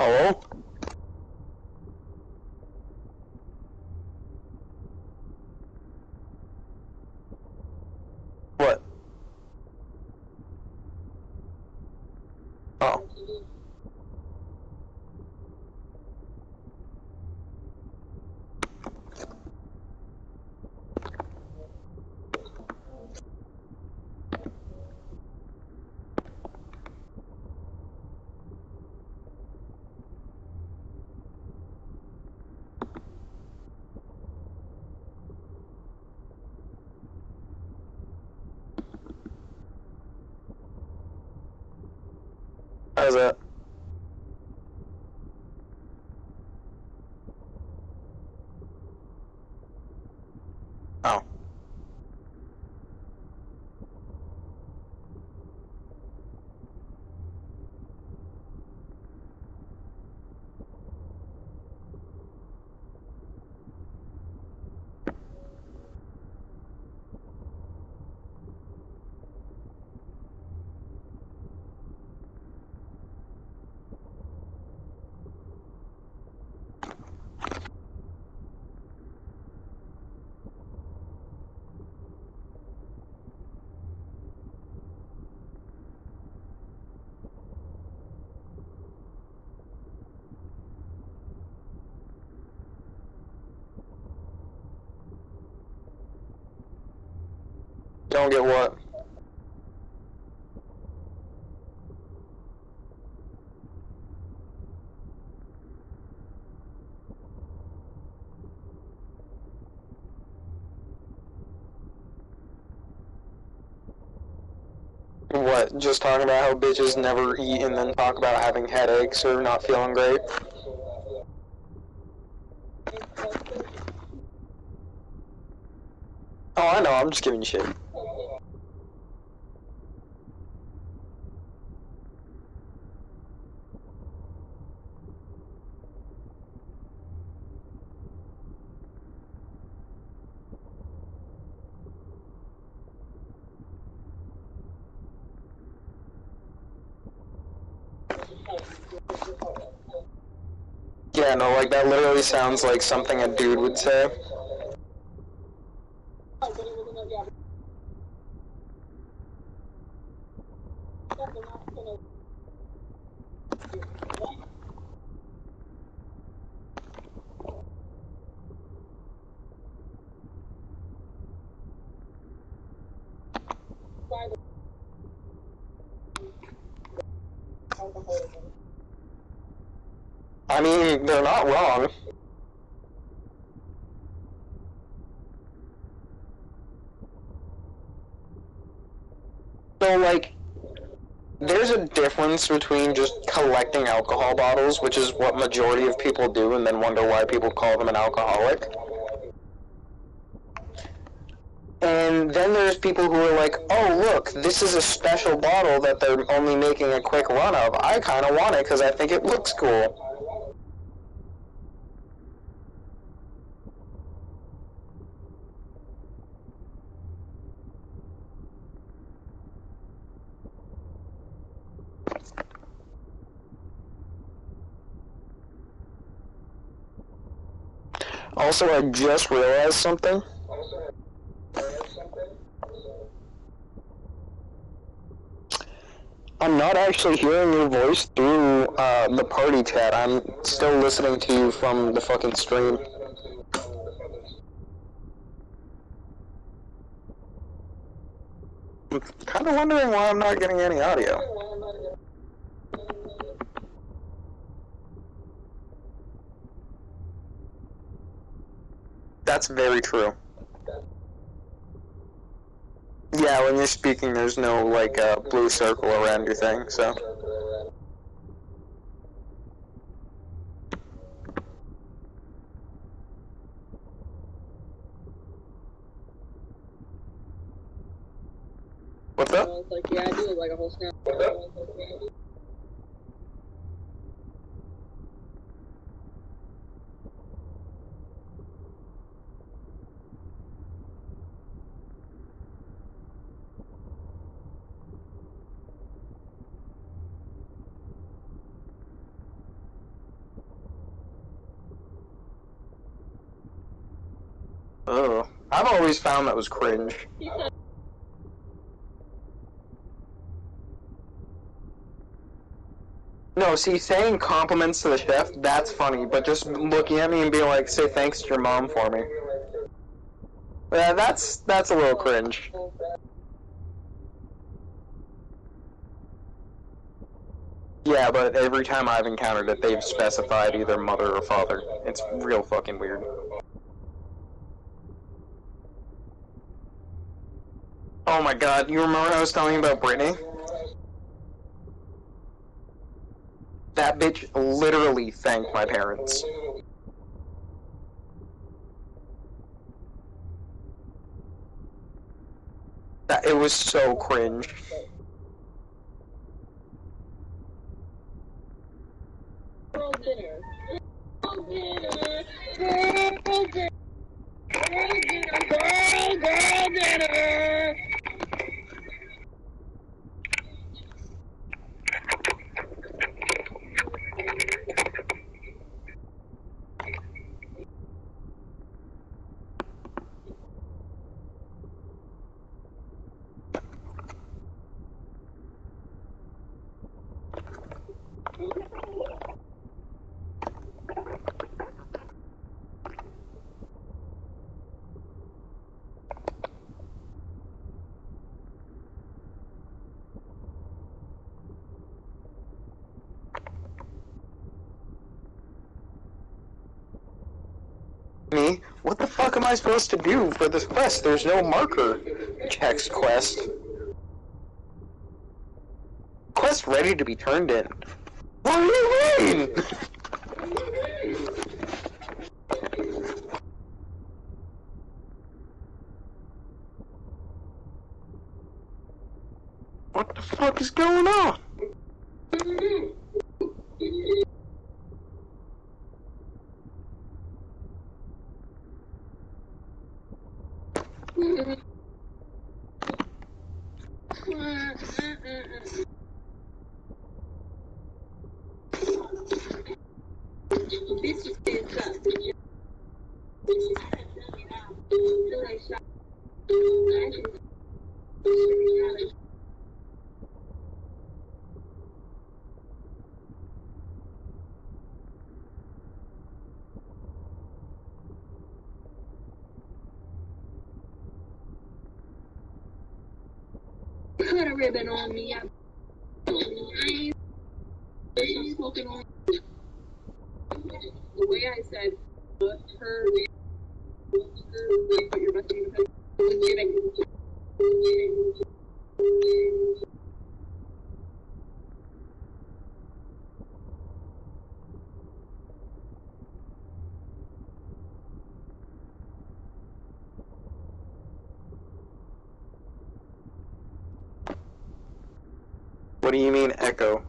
Hello? What? Oh. How's that? Oh. Don't get what? What? Just talking about how bitches never eat and then talk about having headaches or not feeling great? Oh, I know, I'm just giving you shit. Yeah, no, like that literally sounds like something a dude would say. I mean, they're not wrong. So, like, there's a difference between just collecting alcohol bottles, which is what majority of people do, and then wonder why people call them an alcoholic. And then there's people who are like, oh, look, this is a special bottle that they're only making a quick run of. I kind of want it because I think it looks cool. Also, I just realized something. I'm not actually hearing your voice through the party chat. I'm still listening to you from the fucking stream. I'm kind of wondering why I'm not getting any audio. That's very true. Yeah, when you're speaking, there's no, like, blue circle around your thing, so. What's up? Like, yeah, I do like a whole snap. Oh, I've always found that was cringe. No, see, saying compliments to the chef, that's funny, but just looking at me and being like, say thanks to your mom for me. Yeah, that's a little cringe. Yeah, but every time I've encountered it, they've specified either mother or father. It's real fucking weird. Oh my god, you remember I was telling you about Brittany? That bitch literally thanked my parents. It was so cringe. Me? What the fuck am I supposed to do for this quest? There's no marker. Text quest. Quest ready to be turned in. What do you mean? What the fuck is going on? Put a ribbon on me. I ain't smoking on the way I said her. What do you mean echo?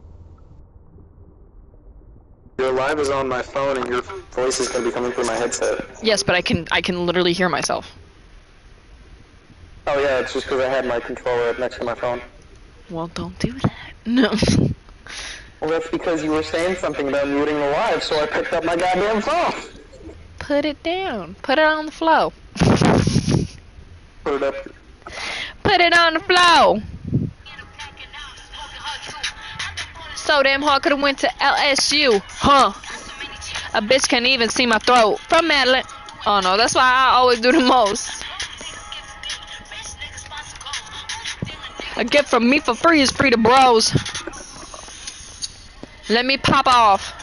Your live is on my phone and your voice is going to be coming through my headset. Yes, but I can literally hear myself. Oh yeah, it's just because I had my controller up next to my phone. Well, don't do that. No. Well, that's because you were saying something about muting the live, so I picked up my goddamn phone. Put it down. Put it on the floor. Put it up. Put it on the floor. So damn hard, could've went to LSU, huh? A bitch can't even see my throat. From Madeline. Oh no, that's why I always do the most. A gift from me for free is free to bros. Let me pop off.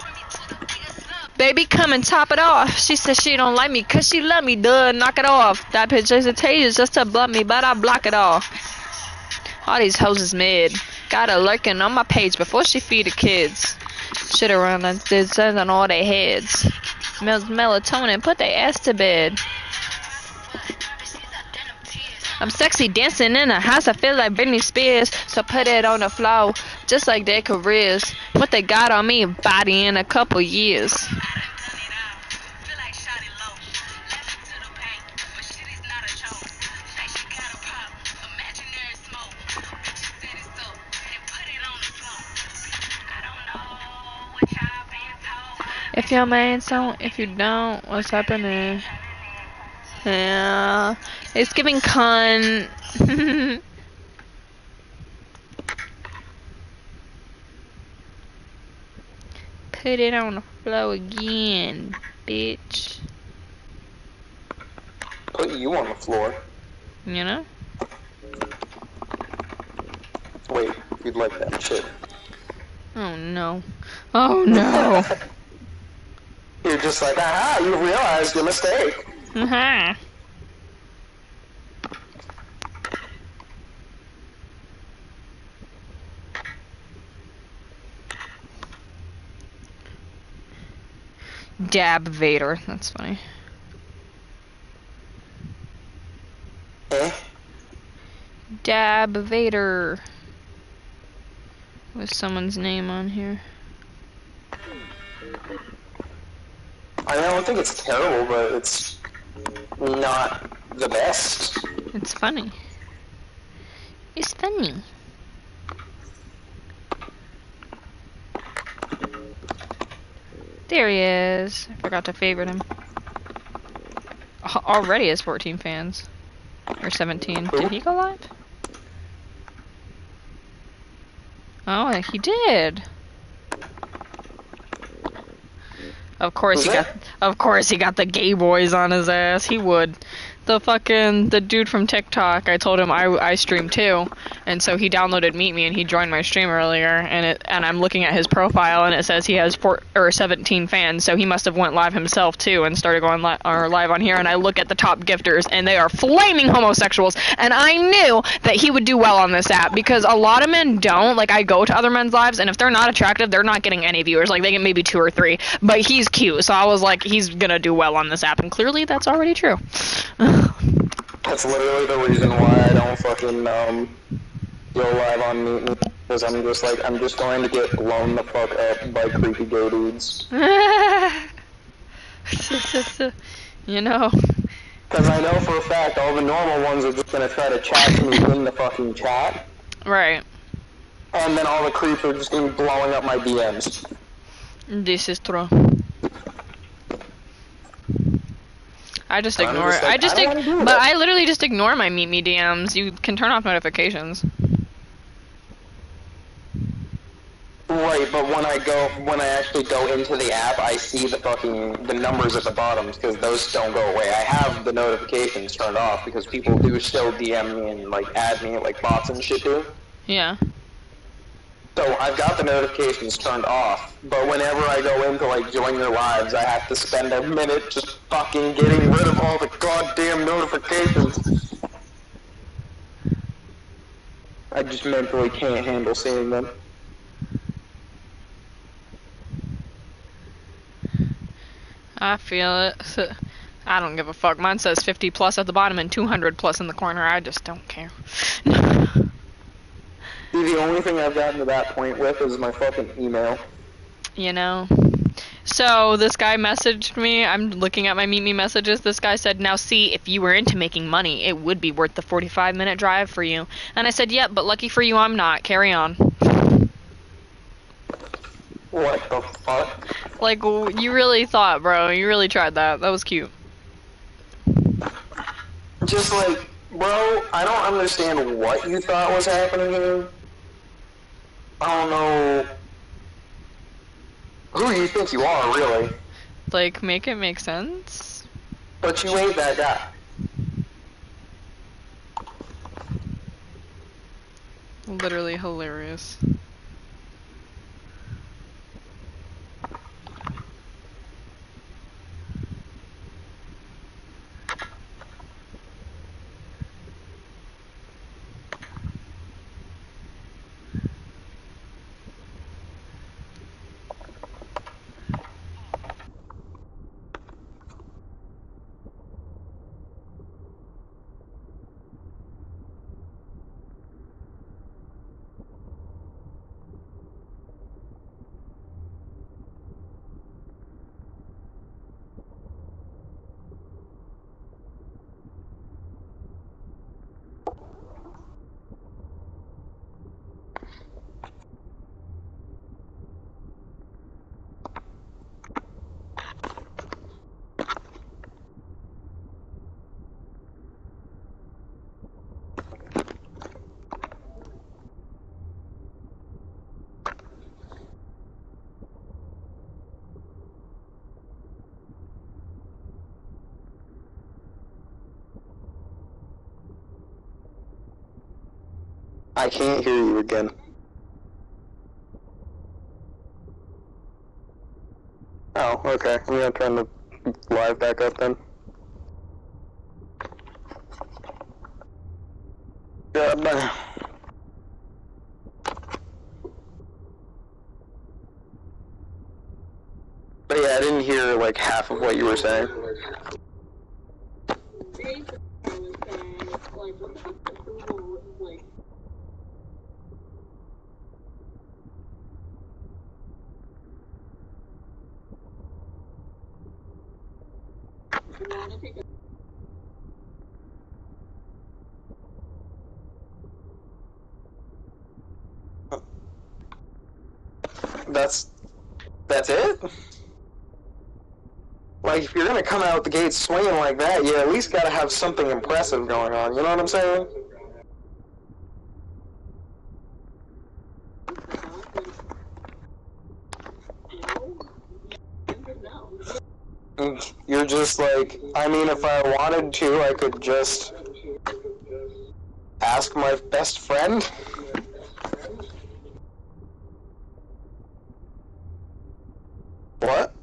Baby, come and top it off. She said she don't like me cause she love me, duh, knock it off. That bitch is a taser just to blunt me, but I block it off. All these hoes is mid. Got her lurking on my page before she feed the kids. Shit around and did on all their heads. Melatonin, put their ass to bed. I'm sexy dancing in a house, I feel like Britney Spears. So put it on the floor, just like their careers. What they got on me, body in a couple years. If your man don't, if you don't, what's happening? Yeah, it's giving cunt. Put it on the floor again, bitch. Put you on the floor. You know? Wait, you'd like that shit. Oh no. Oh no. You're just like, aha, you realized your mistake. Uh-huh. Dab Vader. That's funny. Eh? Dab Vader. With someone's name on here. I mean, I don't think it's terrible, but it's not the best. It's funny. It's funny. There he is. I forgot to favorite him. Already has 14 fans. Or 17. Did he go live? Oh, he did. Of course he got the gay boys on his ass. He would. The dude from TikTok, I told him I stream too, and so he downloaded Meet Me and he joined my stream earlier, and I'm looking at his profile and it says he has 17 fans, so he must have went live himself too and started going live on here, and I look at the top gifters and they are flaming homosexuals, and I knew that he would do well on this app because a lot of men don't. Like, I go to other men's lives and if they're not attractive, they're not getting any viewers. Like, they get maybe 2 or 3, but he's cute, so I was like, he's gonna do well on this app, and clearly that's already true. That's literally the reason why I don't fucking go live on Meet Me, because I'm just going to get blown the fuck up by creepy gay dudes. You know. Because I know for a fact all the normal ones are just gonna try to chat to me in the fucking chat. Right. And then all the creeps are just gonna be blowing up my DMs. This is true. I just I'm ignore just it. like, I literally just ignore my Meet Me DMs. You can turn off notifications. Right, but when I actually go into the app, I see the numbers at the bottom, because those don't go away. I have the notifications turned off, because people do still DM me and, like, add me, like, bots and shit do. Yeah. So I've got the notifications turned off, but whenever I go in to, like, join your lives, I have to spend a minute just fucking getting rid of all the goddamn notifications. I just mentally can't handle seeing them. I feel it. I don't give a fuck. Mine says 50 plus at the bottom and 200 plus in the corner. I just don't care. See, the only thing I've gotten to that point with is my fucking email. You know. So this guy messaged me. I'm looking at my Meet Me messages. This guy said, "Now see, if you were into making money, it would be worth the 45-minute drive for you." And I said, "Yep, but lucky for you, I'm not. Carry on." What the fuck? Like, you really thought, bro. You really tried that. That was cute. Just like, bro, I don't understand what you thought was happening here. I don't know who you think you are, really. Like, make it make sense. But you ain't that guy. Literally hilarious. I can't hear you again. Oh, okay. I'm gonna turn the live back up then. Yeah, bye. But yeah, I didn't hear like half of what you were saying. Basically, I was saying, like, what the fuck is approval, like, you wanna take a That's it? Like, if you're gonna come out the gate swinging like that, you at least gotta have something impressive going on, you know what I'm saying? You're just like, I mean, if I wanted to, I could just ask my best friend. What?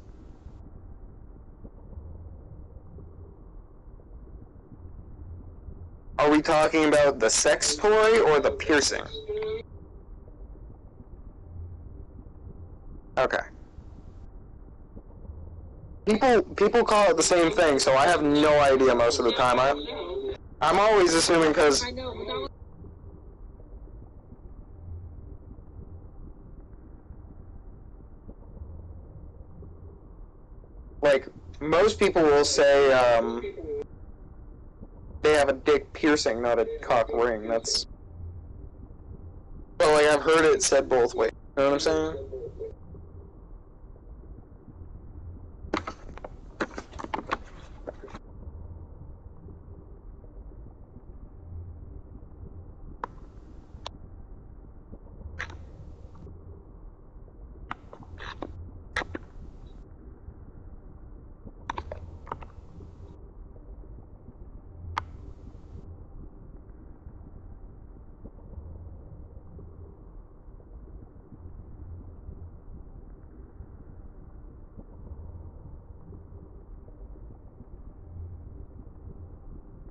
Are we talking about the sex toy or the piercing? Okay. People call it the same thing, so I have no idea most of the time. I'm always assuming because I know, but that was like most people will say they have a dick piercing, not a cock ring. That's but like I've heard it said both ways. You know what I'm saying?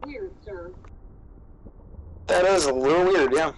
weird, sir. That is a little weird, yeah.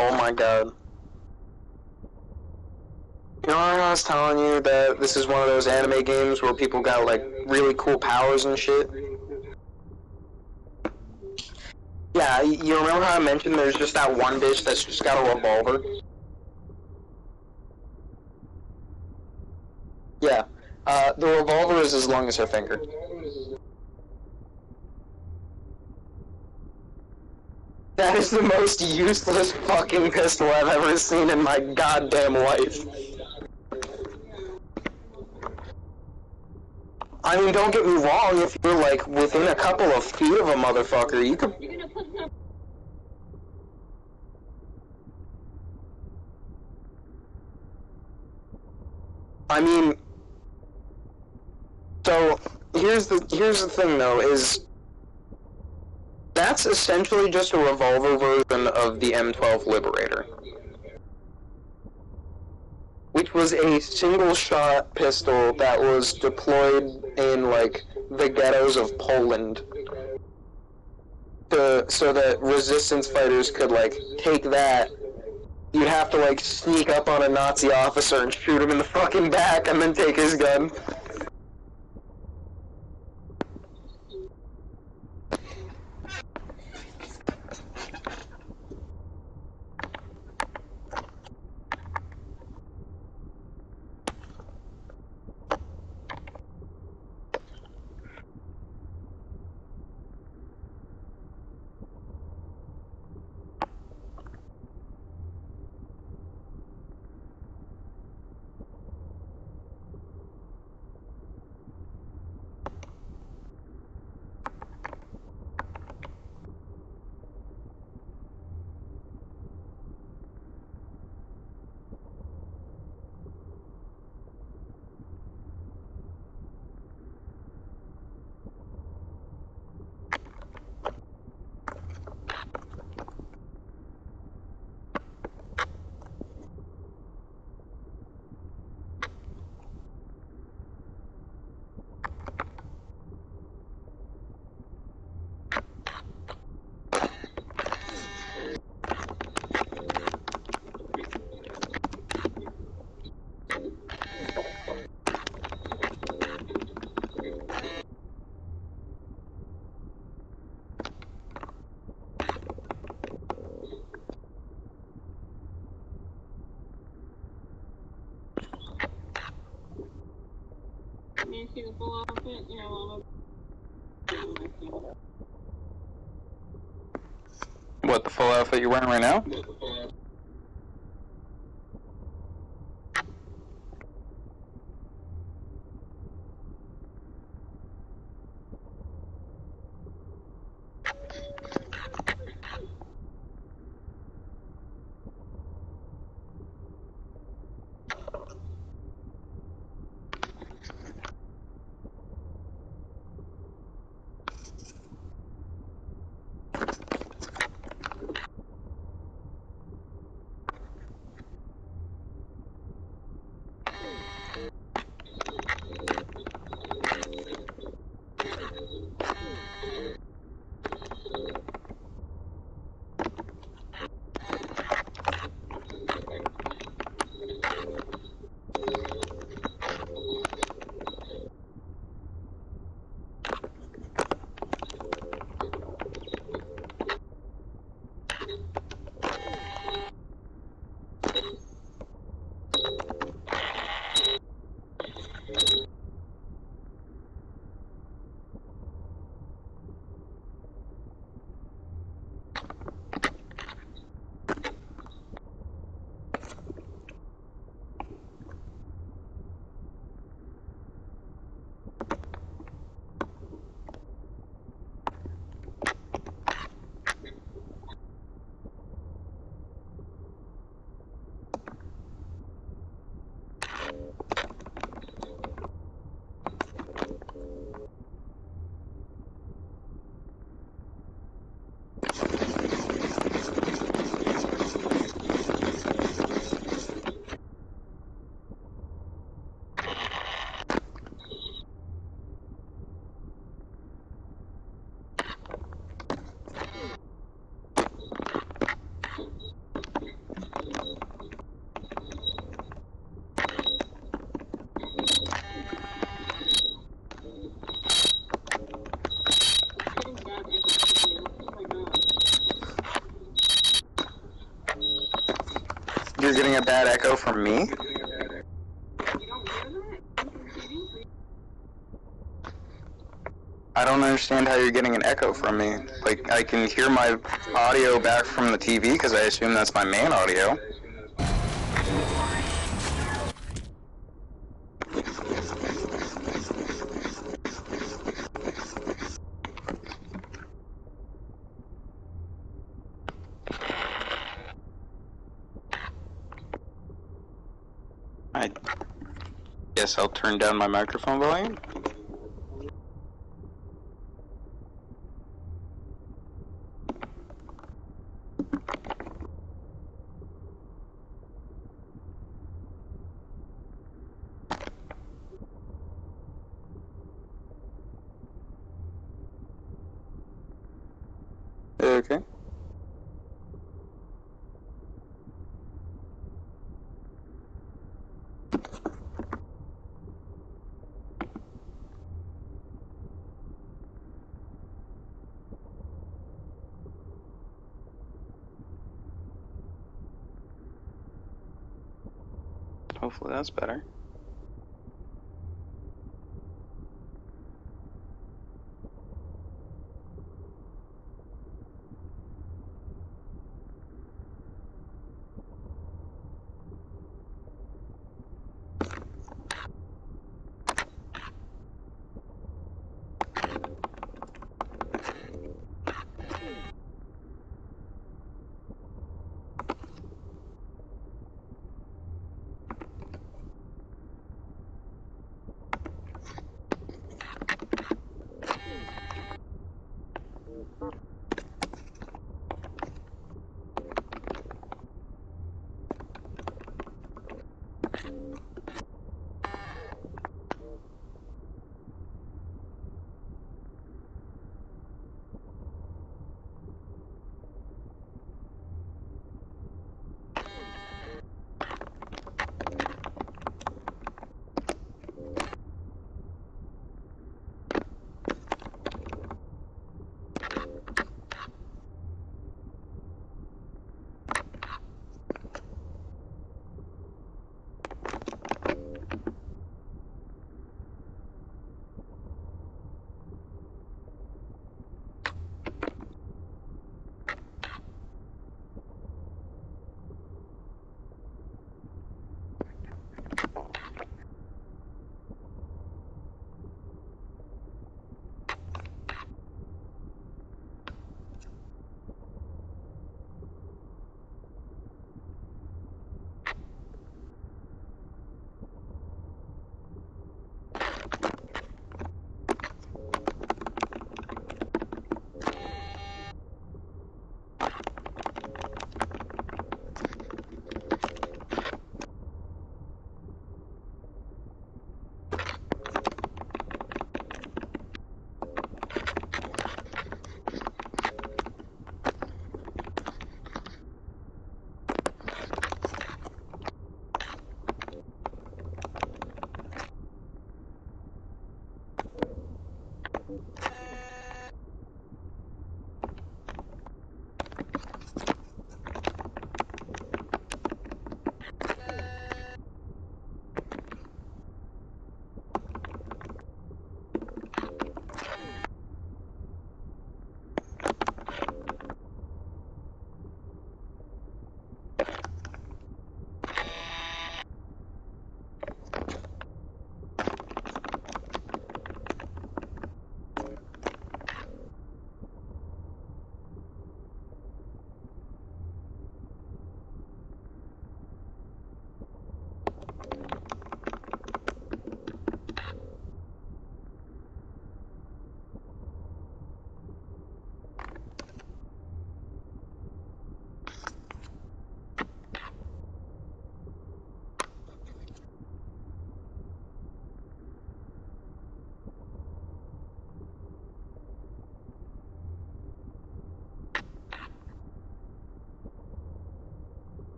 Oh my god. You know how I was telling you that this is one of those anime games where people got like really cool powers and shit? Yeah, you remember how I mentioned there's just that one bitch that's just got a revolver? Yeah. The revolver is as long as her finger. That is the most useless fucking pistol I've ever seen in my goddamn life. I mean, don't get me wrong, if you're, like, within a couple of feet of a motherfucker, you could... You're gonna put some... I mean... So, here's the thing, though, is... That's essentially just a revolver version of the M12 Liberator. Which was a single-shot pistol that was deployed in, like, the ghettos of Poland. So that resistance fighters could, like, take that. You'd have to, like, sneak up on a Nazi officer and shoot him in the fucking back and then take his gun. You see the full outfit? Yeah, well, What, the full outfit you're wearing right now? You're getting a bad echo from me? I don't understand how you're getting an echo from me. Like, I can hear my audio back from the TV because I assume that's my main audio. I guess I'll turn down my microphone volume. Okay. Hopefully that's better.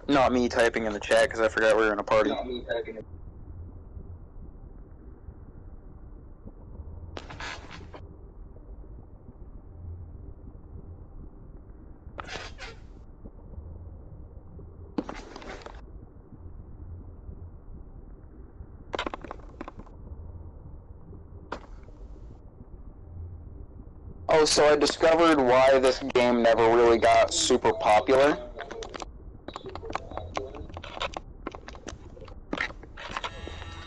Not me typing in the chat because I forgot we were in a party. Oh, so I discovered why this game never really got super popular.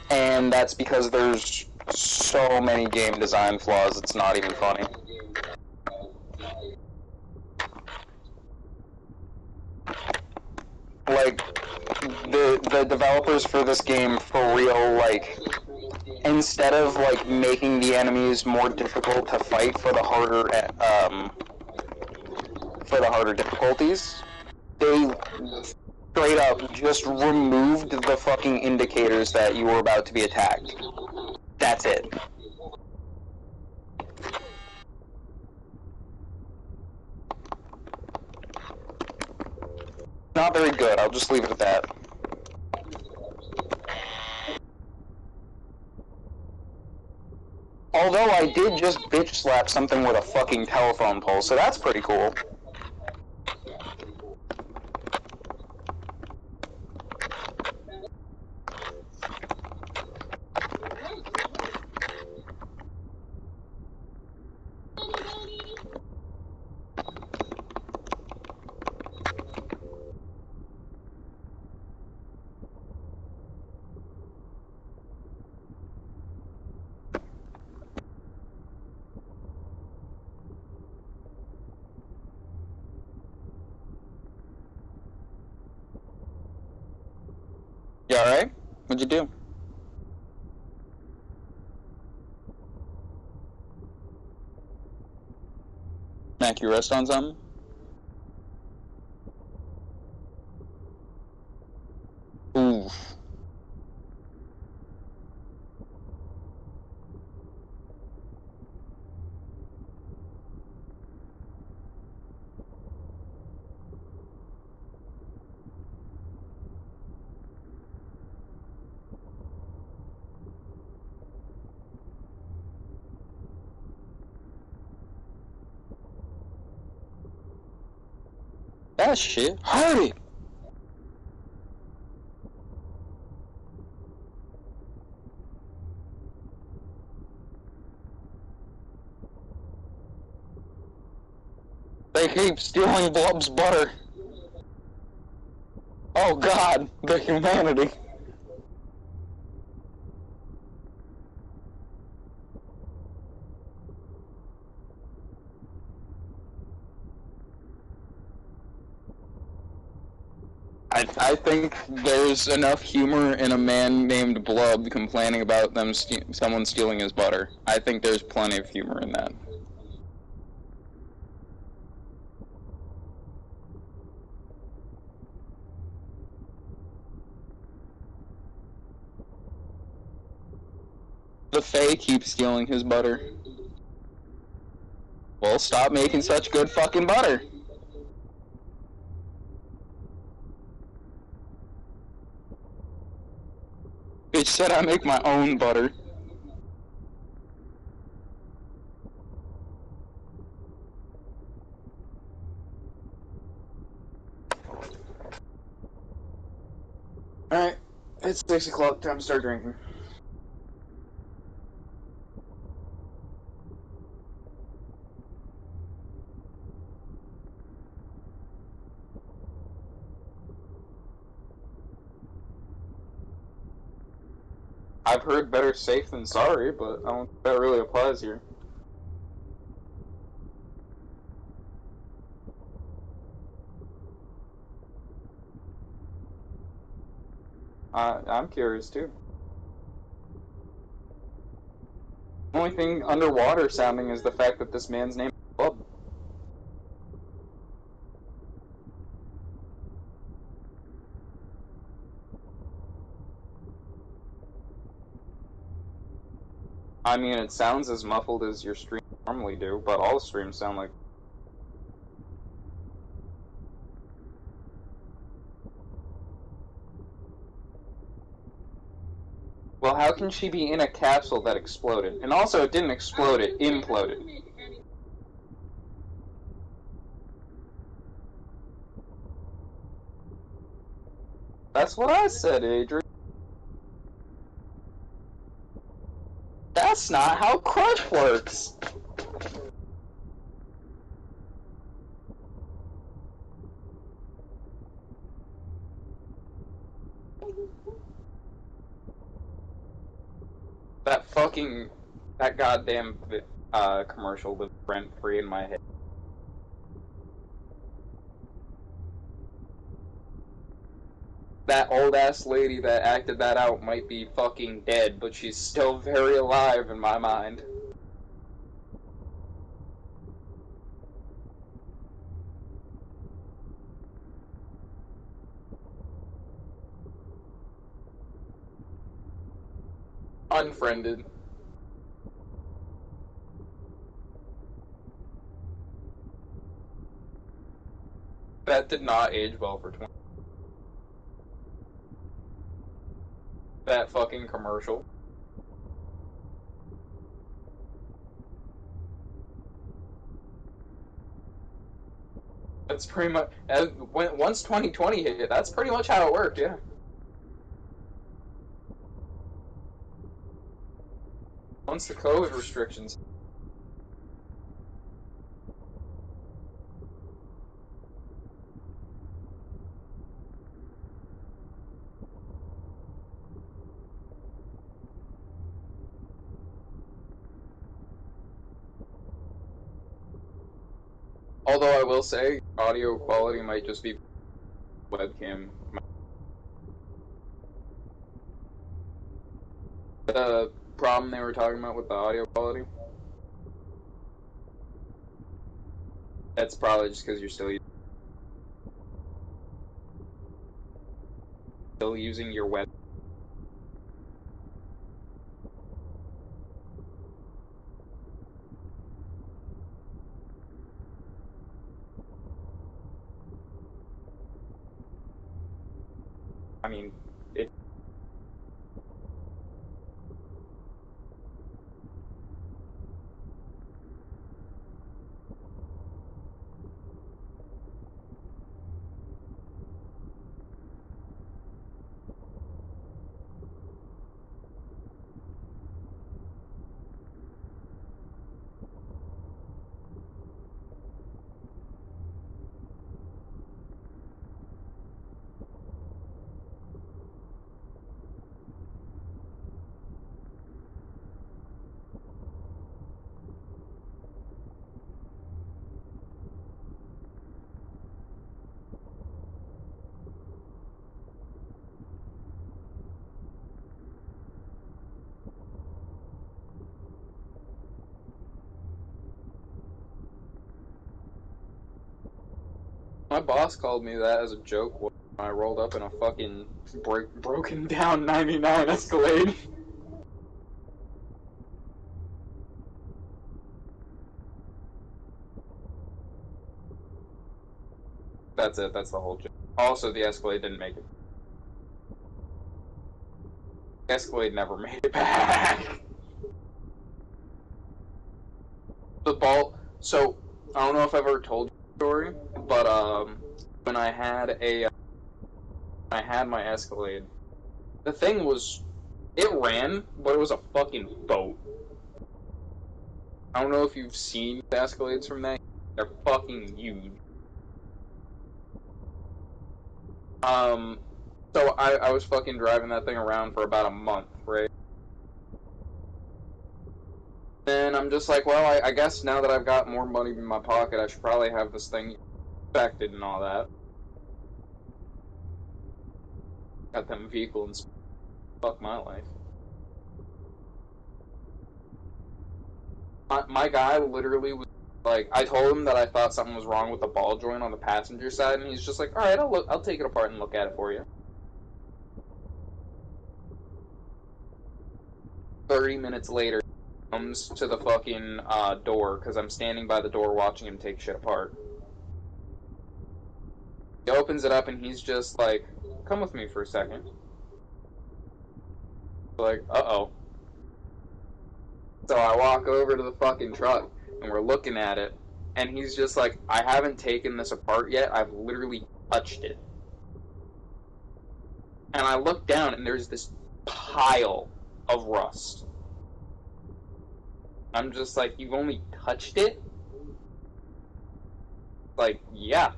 And that's because there's so many game design flaws, it's not even funny. Like, the developers for this game, for real, like, instead of, like, making the enemies more difficult to fight for the harder difficulties, they straight up just removed the fucking indicators that you were about to be attacked. That's it. Not very good, I'll just leave it at that. Although I did just bitch slap something with a fucking telephone pole, so that's pretty cool. You alright? What'd you do? Mac, you rest on something? Oof. That shit hurt it! They keep stealing Blub's butter. Oh god, the humanity. I think there's enough humor in a man named Blub complaining about someone stealing his butter. I think there's plenty of humor in that. The Fae keeps stealing his butter. Well, stop making such good fucking butter. Bitch said I make my own butter. Alright, it's 6 o'clock, time to start drinking. I've heard better safe than sorry, but I don't think that really applies here. I'm curious too. The only thing underwater sounding is the fact that this man's name is Blub. I mean, it sounds as muffled as your streams normally do, but all streams sound like... how can she be in a capsule that exploded? And also, it didn't explode, it imploded. That's what I said, Adrian. That's not how crush works. That goddamn commercial lives rent free in my head. That old ass lady that acted that out might be fucking dead, but she's still very alive in my mind. Unfriended. That did not age well for 20. That fucking commercial. That's pretty much once 2020 hit. That's pretty much how it worked. Yeah. Once the COVID restrictions. Although I will say, audio quality might just be webcam. The problem they were talking about with the audio quality. That's probably just because you're still using your web. I mean, it. My boss called me that as a joke when I rolled up in a fucking broken down 99 Escalade. That's it. That's the whole joke. Also, the Escalade didn't make it. The Escalade never made it back. The ball. So I don't know if I've ever told you the story, but when I had my Escalade, the thing was, it ran, but it was a fucking boat. I don't know if you've seen the Escalades from that. They're fucking huge. Um, so I was fucking driving that thing around for about a month, right? Then I'm just like, well, I guess now that I've got more money in my pocket, I should probably have this thing inspected and all that. Got them vehicle and fuck my life. My guy literally was like, I told him that I thought something was wrong with the ball joint on the passenger side, and he's just like, all right, I'll take it apart and look at it for you. 30 minutes later, he comes to the fucking door because I'm standing by the door watching him take shit apart. He opens it up and he's just like, come with me for a second. Like, uh-oh. So I walk over to the fucking truck, and we're looking at it, and he's just like, I haven't taken this apart yet, I've literally touched it. And I look down, and there's this pile of rust. I'm just like, you've only touched it? Like, yeah.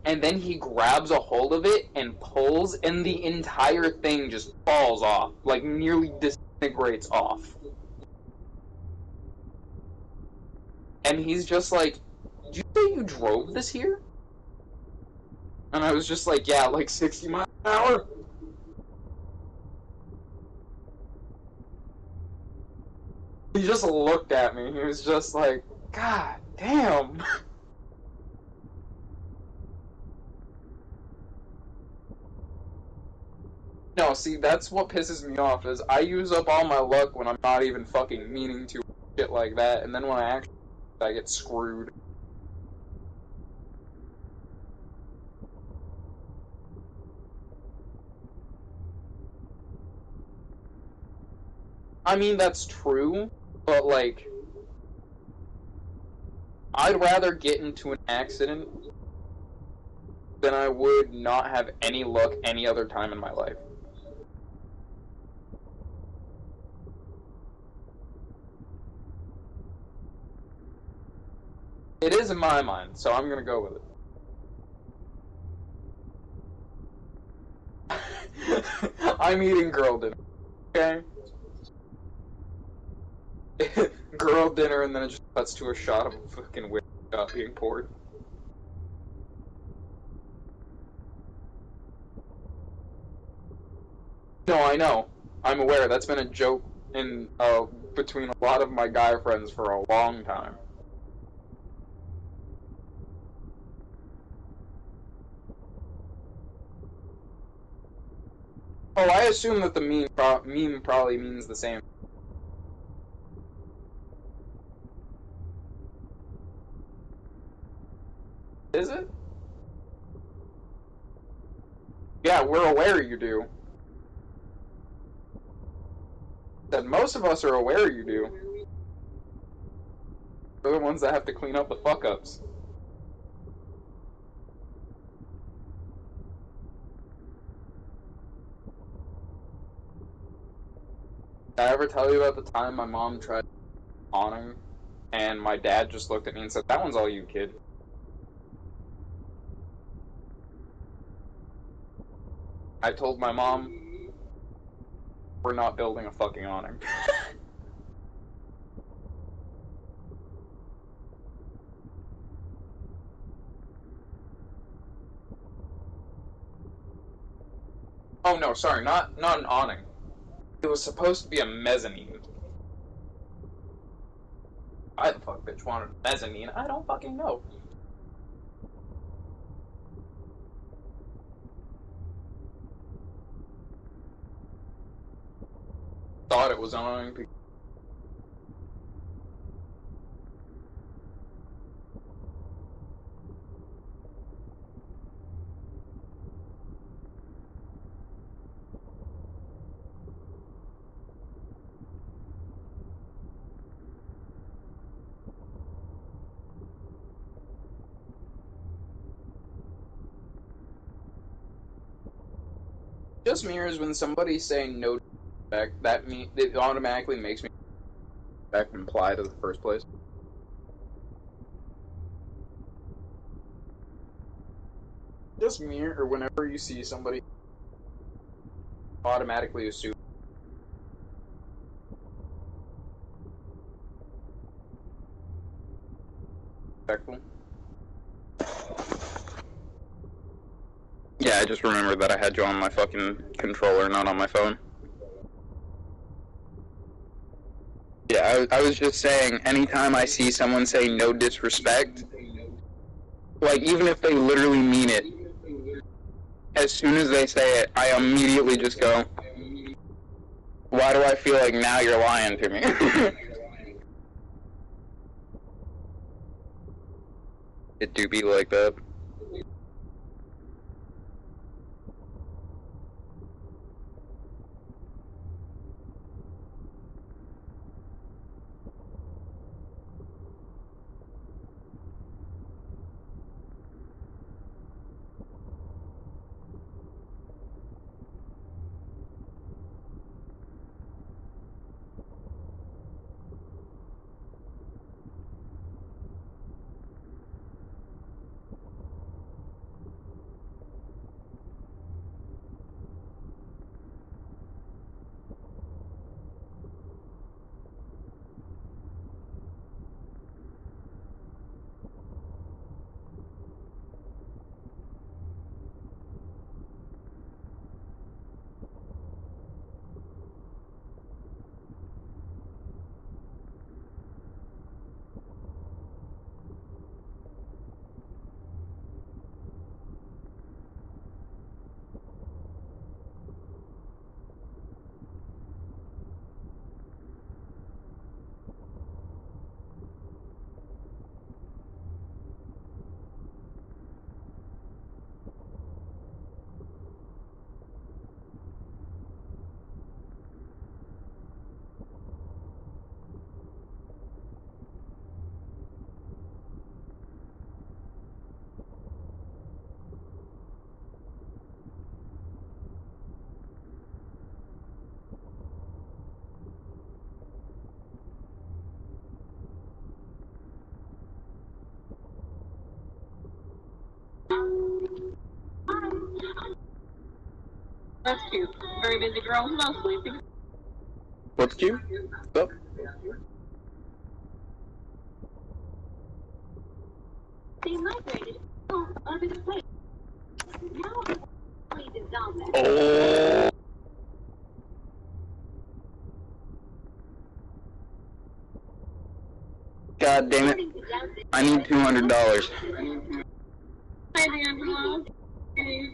And then he grabs a hold of it and pulls, and the entire thing just falls off. Like, nearly disintegrates off. And he's just like, did you say you drove this here? And I was just like, yeah, like 60 miles an hour. He just looked at me. He was just like, God damn. No, see, that's what pisses me off, is I use up all my luck when I'm not even fucking meaning to, shit like that, and then when I actually I get screwed. I mean, that's true, but, like, I'd rather get into an accident than I would not have any luck any other time in my life. It is in my mind, so I'm gonna go with it. I'm eating girl dinner, okay? Girl dinner, and then it just cuts to a shot of a fucking whiskey being poured. No, I know. I'm aware. That's been a joke in between a lot of my guy friends for a long time. Oh, I assume that the meme probably means the same. Is it? Yeah, we're aware you do. That most of us are aware you do. We're the ones that have to clean up the fuck-ups. Did I ever tell you about the time my mom tried awning, and my dad just looked at me and said, "That one's all you, kid." I told my mom, we're not building a fucking awning. Oh no, sorry, not an awning. It was supposed to be a mezzanine. Why the fuck bitch wanted a mezzanine? I don't fucking know. Thought it was an awning. Just mirrors when somebody's saying no respect, that it automatically makes me respect imply to the first place. Just mirror whenever you see somebody automatically assume respectful. Yeah, I just remembered that I had you on my fucking controller, not on my phone. Yeah, I was just saying, anytime I see someone say no disrespect, like, even if they literally mean it, as soon as they say it, I immediately just go, why do I feel like now you're lying to me? It do be like that. That's cute. Very busy girl. No sleeping. What's cute? What's up? They migrated. Oh, under the place. Now it's only the zombie. Oh. God damn it. I need $200. Hi, D'Angelo. Hey,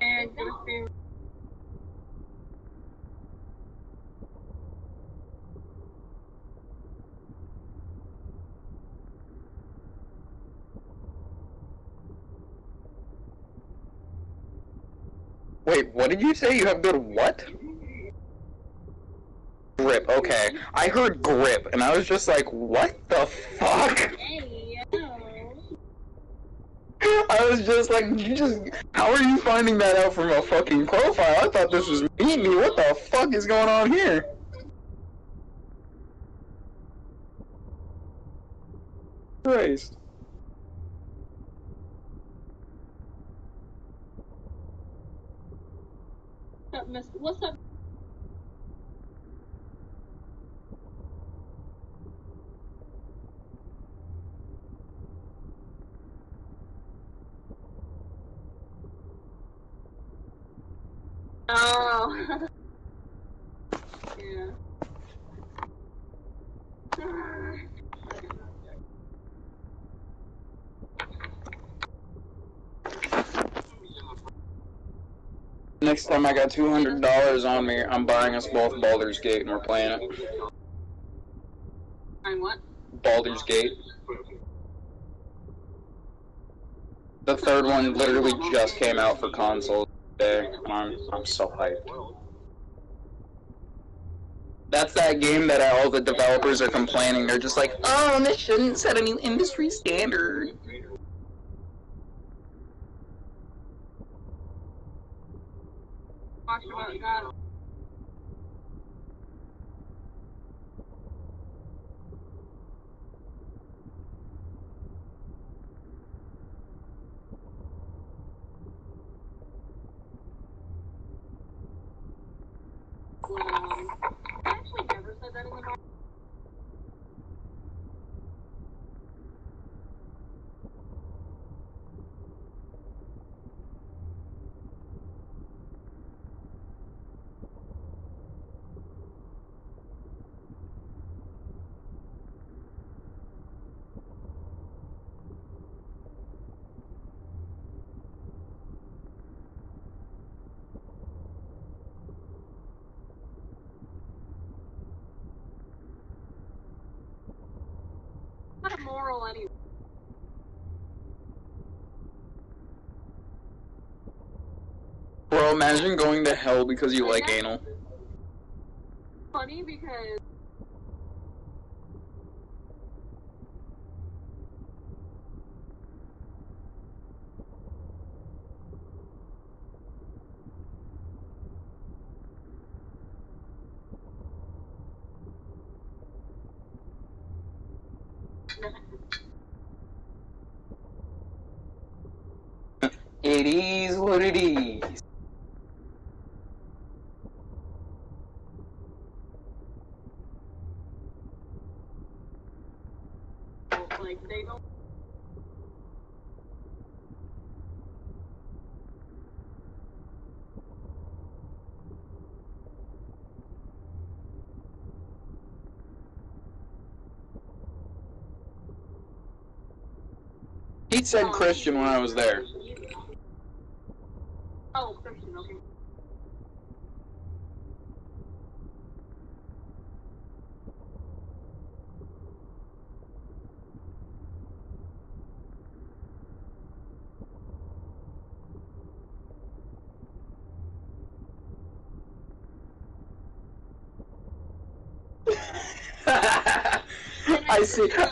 and go Wait, what did you say? You have good what? Grip, okay. I heard grip, and I was just like, what the fuck? Hey, yo. I was just like, how are you finding that out from a fucking profile? I thought this was me. What the fuck is going on here? Christ. What's up, Miss? What's up? Oh. Yeah. Next time I got $200 on me, I'm buying us both Baldur's Gate and we're playing it. I'm what? Baldur's Gate. The third one literally just came out for consoles today. I'm so hyped. That's that game that all the developers are complaining. They're just like, oh, this shouldn't set a new industry standard. Talk about God. I actually never said that in the bar. Not immoral anyway. Bro, imagine going to hell because you like anal. Funny because It is what it is. like they don't. He said Christian when I was there. Oh, Christian. Okay.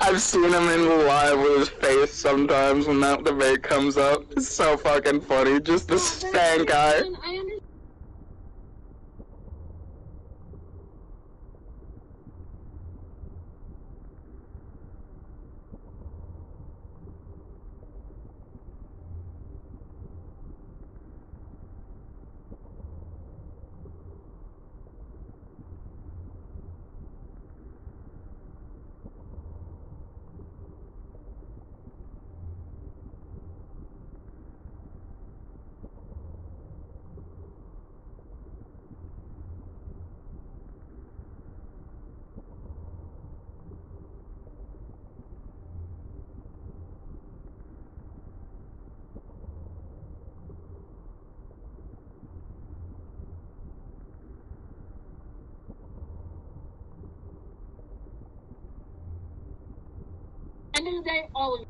I've seen him in live with his face sometimes when that debate comes up. It's so fucking funny. Just the stank eye. I understand. end of the day, all of you.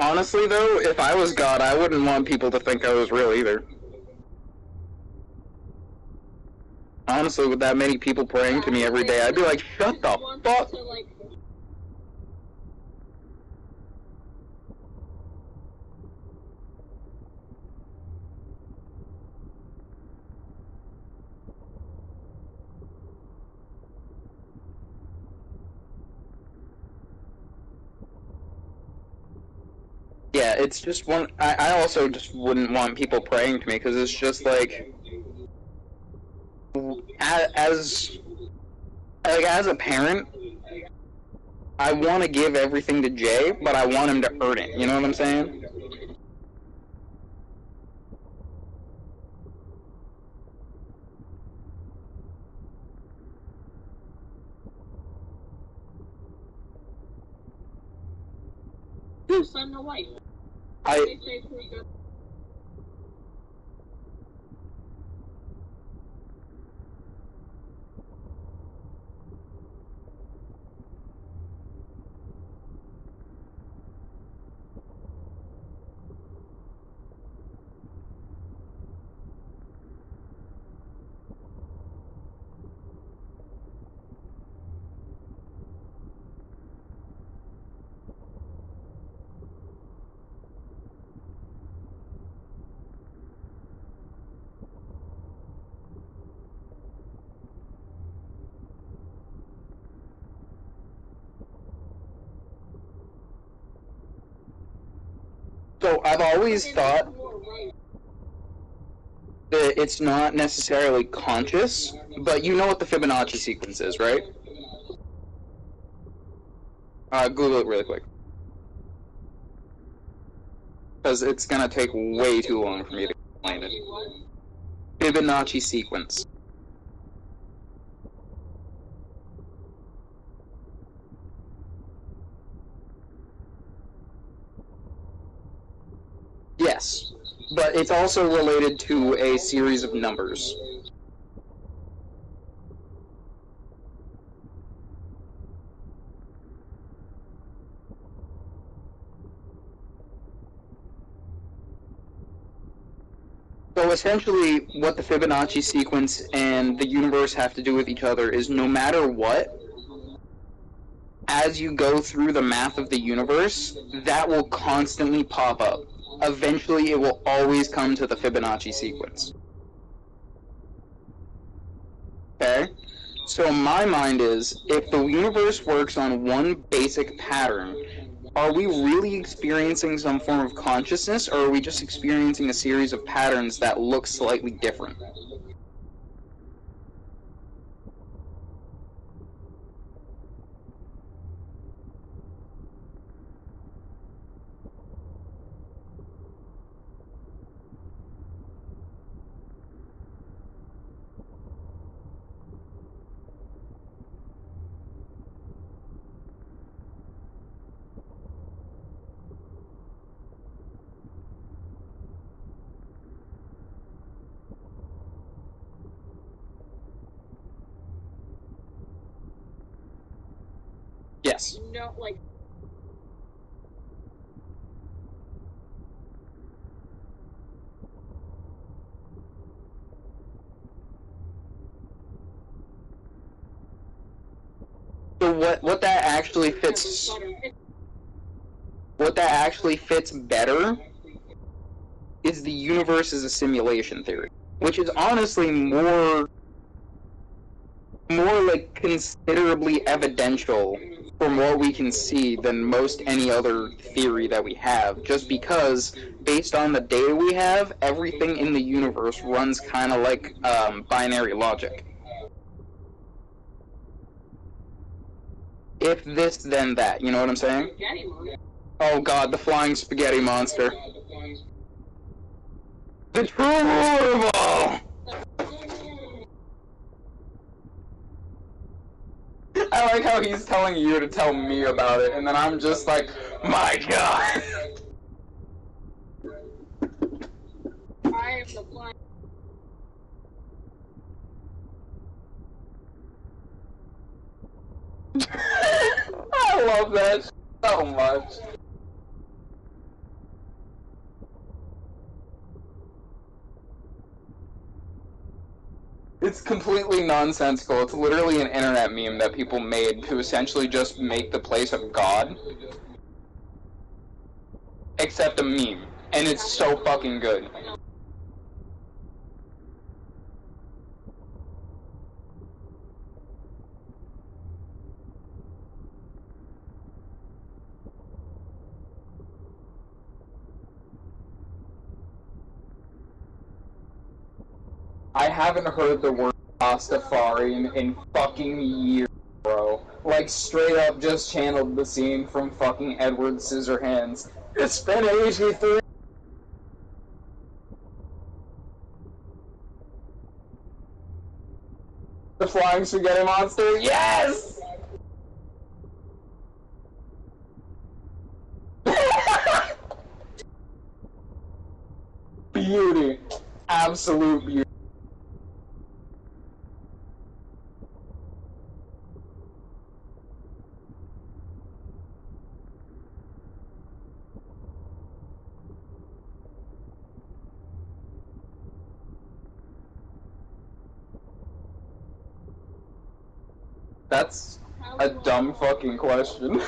Honestly, though, if I was God, I wouldn't want people to think I was real either. Honestly, with that many people praying to me every day, I'd be like, shut the fuck. Yeah, it's just one. I also just wouldn't want people praying to me because it's just like, as a parent, I want to give everything to Jay, but I want him to earn it. You know what I'm saying? Son or wife. I They say pretty good. so I've always thought that it's not necessarily conscious, but you know what the Fibonacci sequence is, right? Google it really quick. Because it's gonna take way too long for me to explain it. Fibonacci sequence. Yes, but it's also related to a series of numbers. So essentially, what the Fibonacci sequence and the universe have to do with each other is no matter what, as you go through the math of the universe, that will constantly pop up. Eventually, it will always come to the Fibonacci sequence. Okay? So my mind is, if the universe works on one basic pattern, are we really experiencing some form of consciousness, or are we just experiencing a series of patterns that look slightly different? Yes. No, like. So what that actually fits better is the universe is a simulation theory, which is honestly more like considerably evidential from what we can see than most any other theory that we have, just because based on the data we have, everything in the universe runs kind of like binary logic. if this, then that. You know what I'm saying? Oh god, the flying spaghetti monster. The true ruler of all! I like how he's telling you to tell me about it, and then I'm just like, my god! I am the blind. I love that so much. It's completely nonsensical. It's literally an internet meme that people made to essentially just make the place of God. Except a meme. And it's so fucking good. I haven't heard the word Rastafari in fucking years, bro. Like, straight up just channeled the scene from fucking Edward Scissorhands. It's been 83. The flying spaghetti monster? Yes! Beauty. Absolute beauty. That's a dumb fucking question.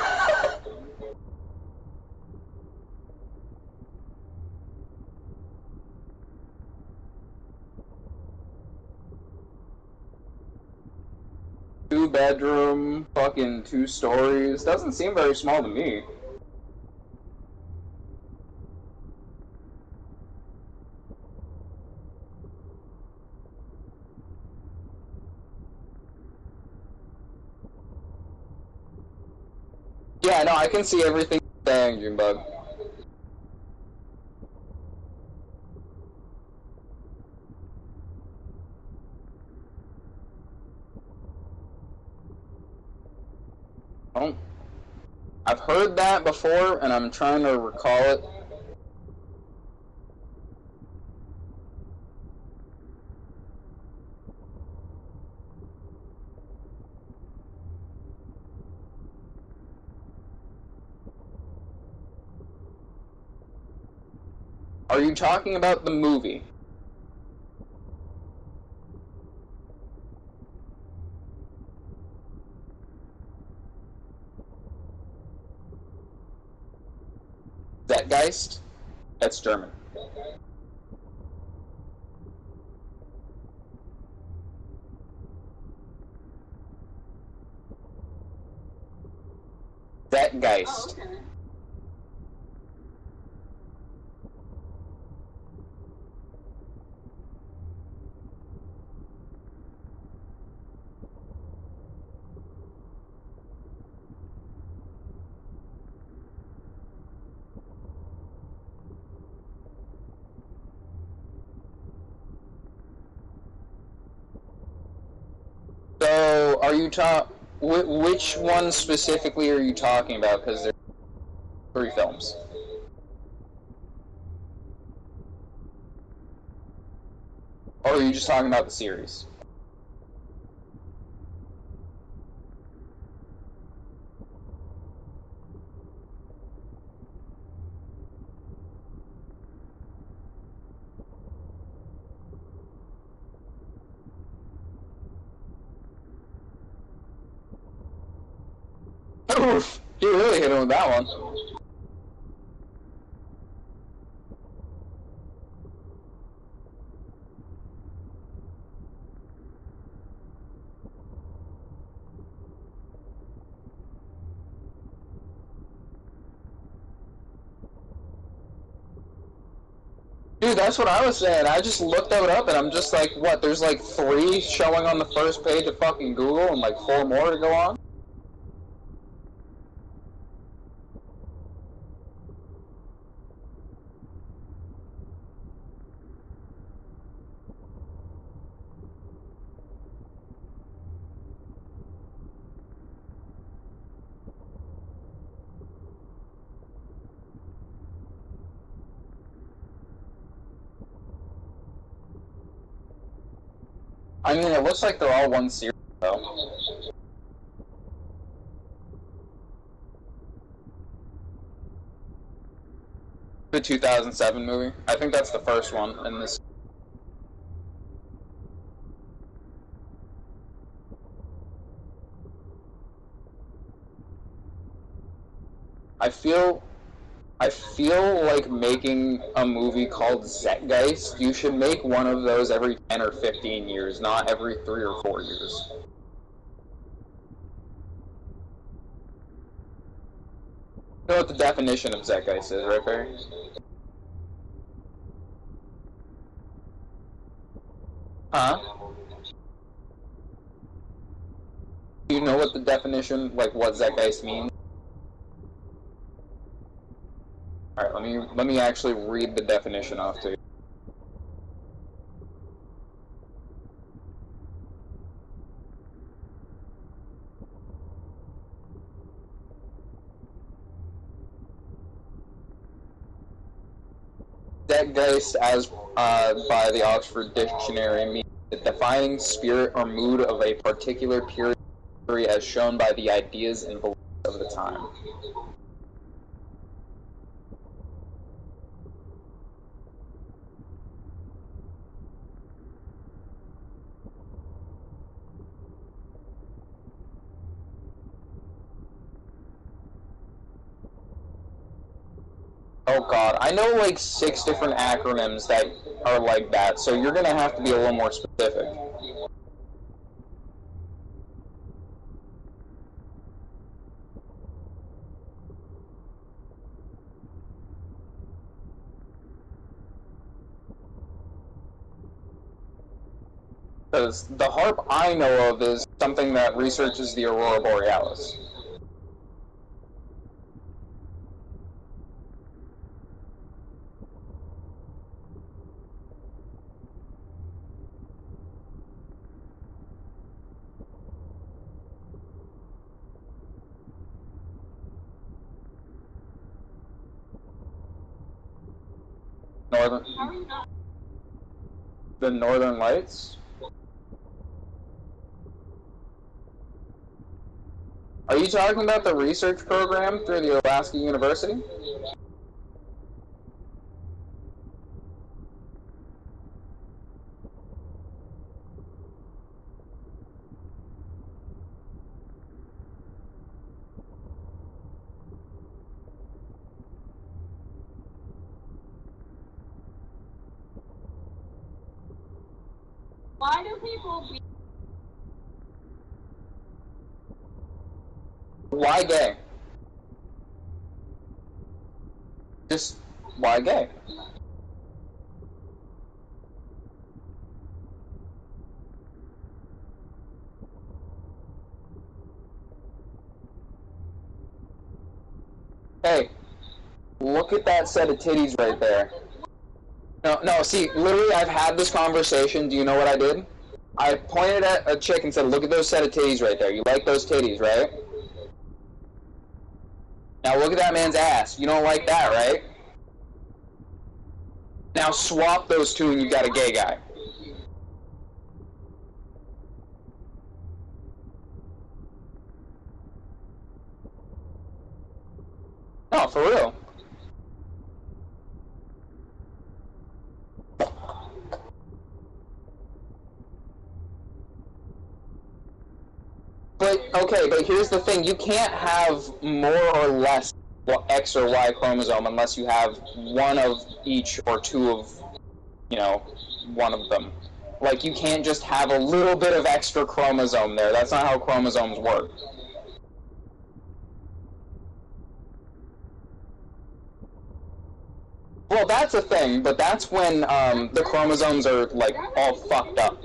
Two-bedroom, fucking 2 stories. Doesn't seem very small to me. Yeah, no, I can see everything you're saying, Junebug. Oh. I've heard that before, and I'm trying to recall it. Are you talking about the movie? Zeitgeist? That's German. Zeitgeist. Oh, okay. So, are you which one specifically are you talking about? Because there's 3 films. Or are you just talking about the series? Oof, you really hit him with that one. Dude, that's what I was saying. I just looked it up and I'm just like, what, there's like 3 showing on the first page of fucking Google and like 4 more to go on? I mean, it looks like they're all one series, though. The 2007 movie. I think that's the first one in this. I feel like making a movie called Zeitgeist. You should make one of those every 10 or 15 years, not every 3 or 4 years. You know what the definition of Zeitgeist is, right, Barry? Huh? Do you know what the definition, like what Zeitgeist means? Alright, let me actually read the definition off to you. Zeitgeist, as by the Oxford Dictionary, means the defining spirit or mood of a particular period as shown by the ideas and beliefs of the time. Oh god, I know like 6 different acronyms that are like that, so you're gonna have to be a little more specific. Because the harp I know of is something that researches the aurora borealis. Northern... The Northern Lights? Are you talking about the research program through the Alaska University? Why do people be Why gay? Just, why gay? Hey, look at that set of titties right there. No, see, literally I've had this conversation, do you know what I did? I pointed at a chick and said, look at those set of titties right there, you like those titties, right? Now look at that man's ass, you don't like that, right? Now swap those two and you've got a gay guy. No, for real. But, okay, but here's the thing, you can't have more or less X or Y chromosome unless you have one of each or two of, you know, one of them. Like, you can't just have a little bit of extra chromosome there. That's not how chromosomes work. Well, that's a thing, but that's when the chromosomes are, like, all fucked up.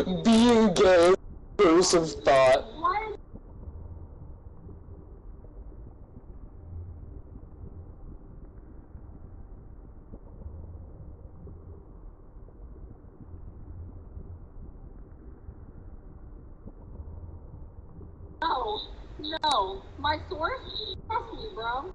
Being gay, intrusive thought. What? No, no. My source? Trust me, bro.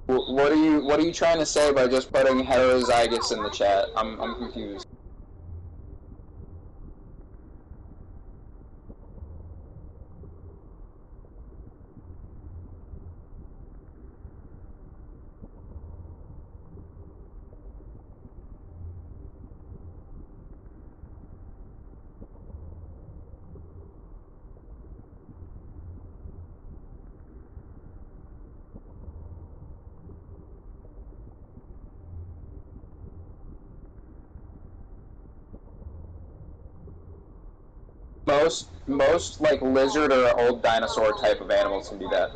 What are you trying to say by just putting heterozygous in the chat? I'm confused. Most like lizard or old dinosaur type of animals can do that.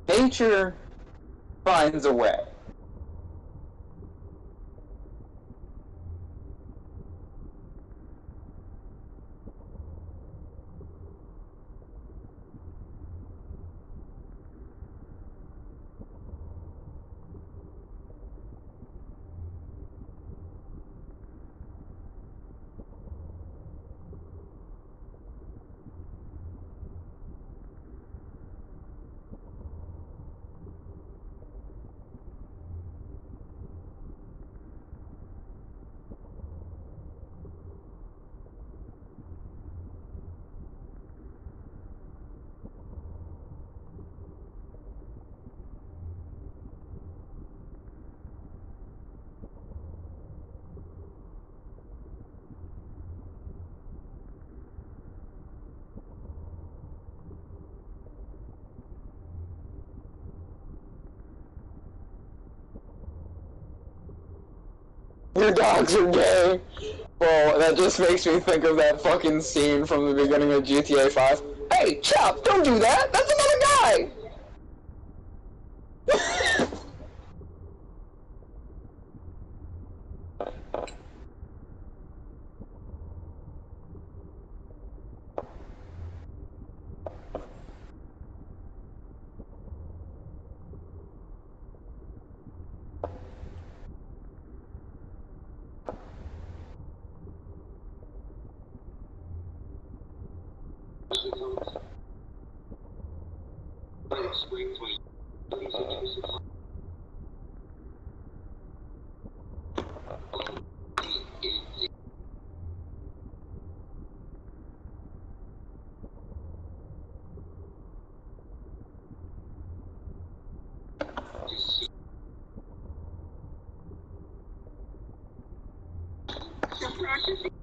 Nature finds a way. Your dogs are gay. Well, that just makes me think of that fucking scene from the beginning of GTA 5. Hey, Chop, don't do that! That's another guy!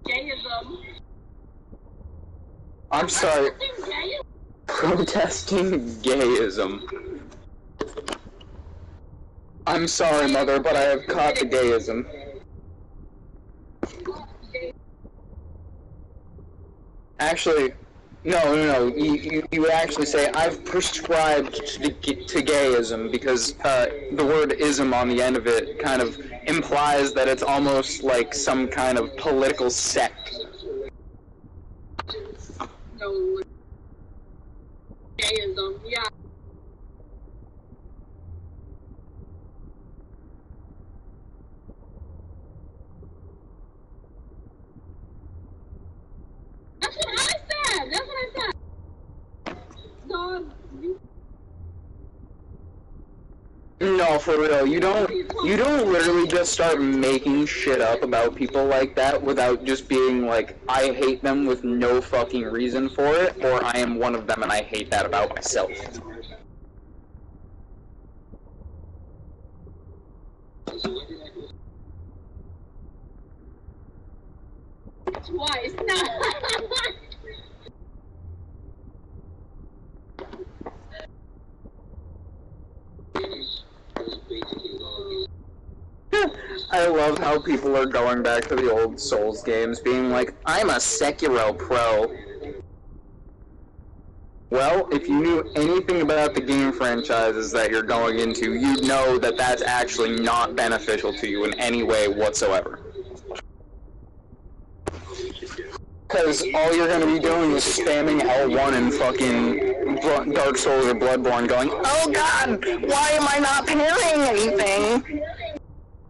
Gayism. I'm sorry. Gayism. Protesting gayism. I'm sorry, Mother, but I have caught the gayism. Actually, no. You would actually say, I've prescribed to gayism, because the word ism on the end of it kind of implies that it's almost like some kind of political sect. No. Gayism. Yeah. That's what I said. That's what I said. Dog. No, for real, you don't literally just start making shit up about people like that without just being like, I hate them with no fucking reason for it, or I am one of them and I hate that about myself. Twice. I love how people are going back to the old Souls games, being like, I'm a Sekiro pro. Well, if you knew anything about the game franchises that you're going into, you'd know that that's actually not beneficial to you in any way whatsoever. Because all you're going to be doing is spamming L1 and fucking Dark Souls or Bloodborne going, oh god, why am I not parrying anything?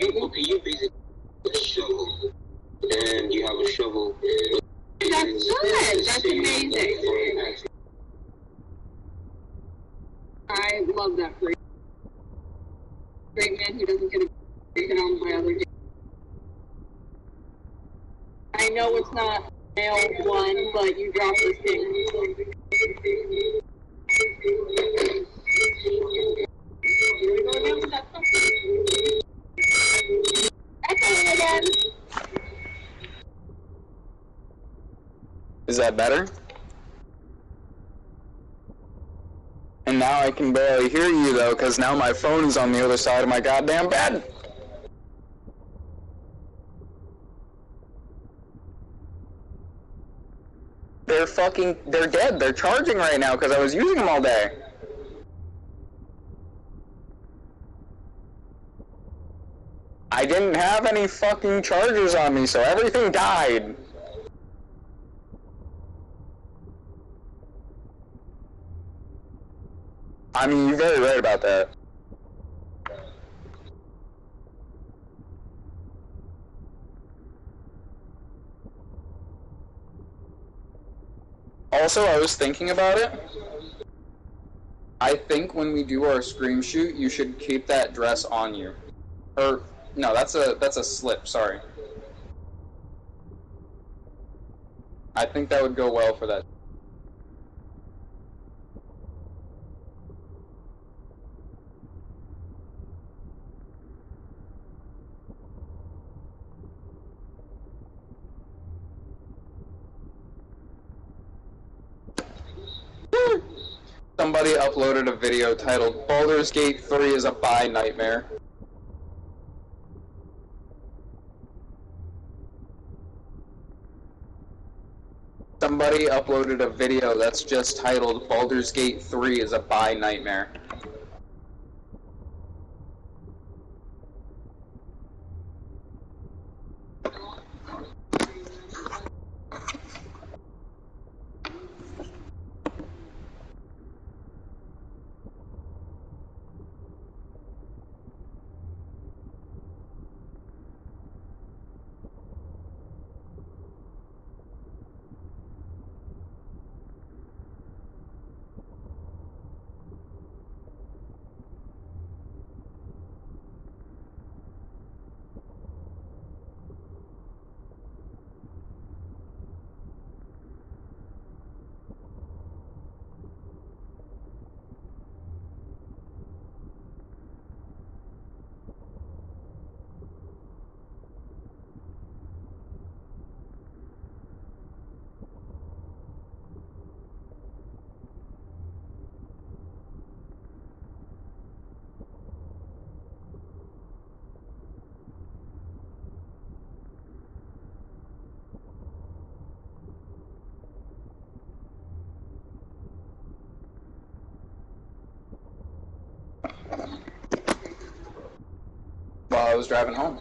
Okay, you basically have a shovel, and you have a shovel. That's good. That's amazing. I love that for you. Great man who doesn't get taken on by other games. I know it's not male one, but you dropped this thing. Here we go again. Echoing again. Is that better? And now I can barely hear you though, because now my phone is on the other side of my goddamn bed. They're dead. They're charging right now because I was using them all day. I didn't have any fucking chargers on me, so everything died. I mean, you're very right about that. Also, I was thinking about it. I think when we do our scream shoot, you should keep that dress on you. Or, no, that's a slip, sorry. I think that would go well for that. Somebody uploaded a video titled Baldur's Gate 3 is a bi nightmare. Somebody uploaded a video that's just titled Baldur's Gate 3 is a bi nightmare. While I was driving home.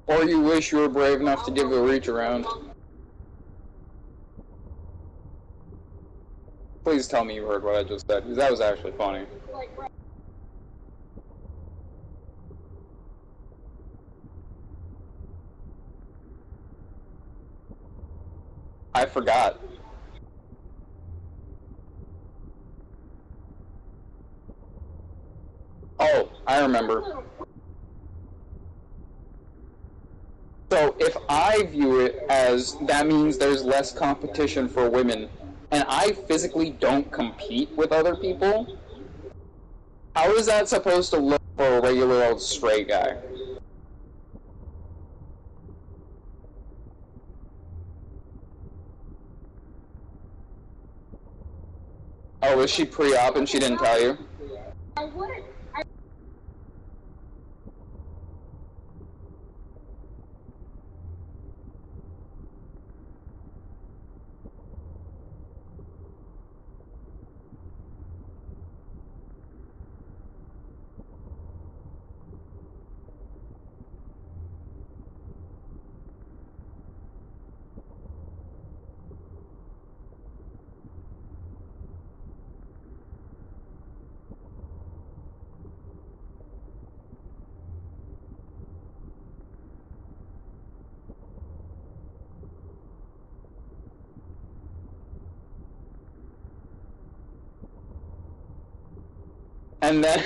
Or you wish you were brave enough to give it a reach around. Please tell me you heard what I just said, because that was actually funny. I forgot. Oh, I remember. So if I view it as that means there's less competition for women, and I physically don't compete with other people, how is that supposed to look for a regular old straight guy? Oh, was she pre-op and she didn't tell you? I wouldn't. And then,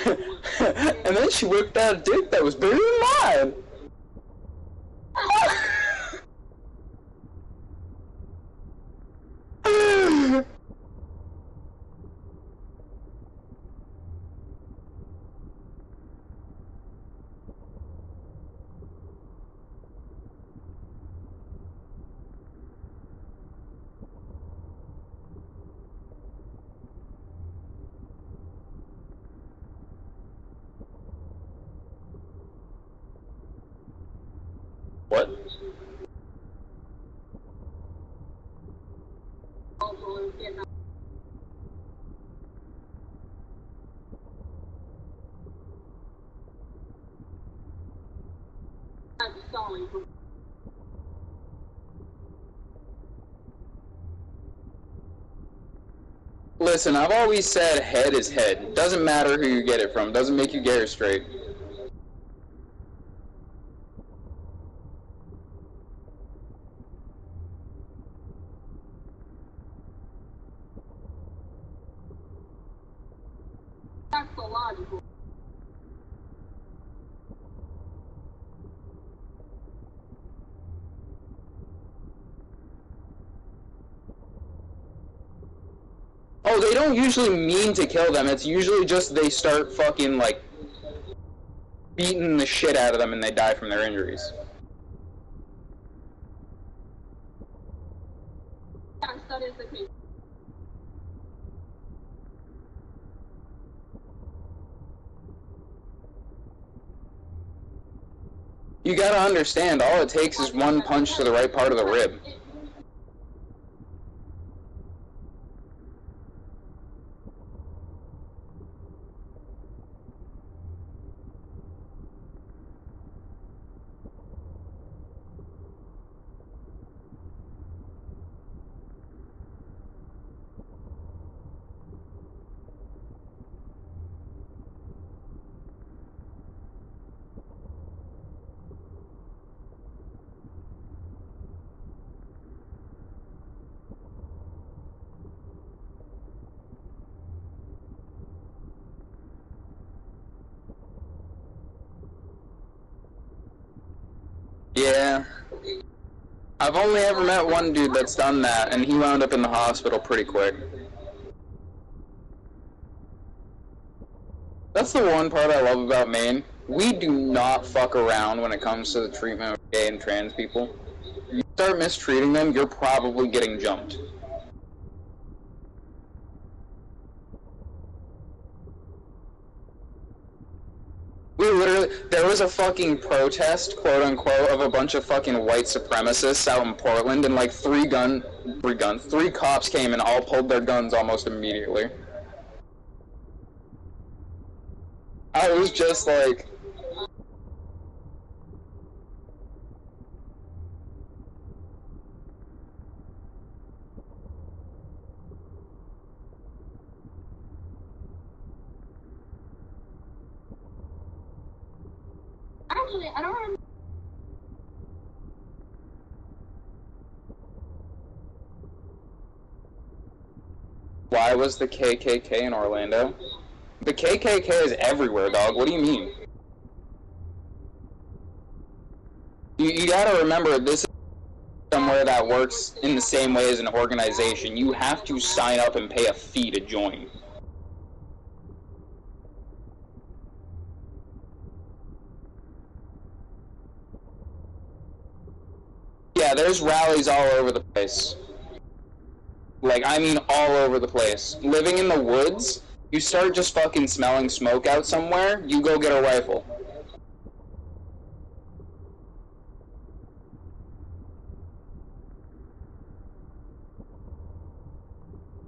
and then she whipped out a dick that was bigger than mine. What? I'm sorry. Listen, I've always said head is head. Doesn't matter who you get it from. Doesn't make you get it straight. That's so logical. Oh, they don't usually mean to kill them. It's usually just they start fucking, like, beating the shit out of them and they die from their injuries. Yes, that is the case. You gotta understand, all it takes is one punch to the right part of the rib. Yeah. I've only ever met one dude that's done that, and he wound up in the hospital pretty quick. That's the one part I love about Maine. We do not fuck around when it comes to the treatment of gay and trans people. You start mistreating them, you're probably getting jumped. There was a fucking protest, quote unquote, of a bunch of fucking white supremacists out in Portland, and like three cops came and all pulled their guns almost immediately. I was just like, Actually, I don't remember. Why was the KKK in Orlando? The KKK is everywhere, dog. What do you mean? You gotta remember, this is somewhere that works in the same way as an organization. You have to sign up and pay a fee to join. Yeah, there's rallies all over the place. Like, I mean all over the place. Living in the woods, you start just fucking smelling smoke out somewhere, you go get a rifle.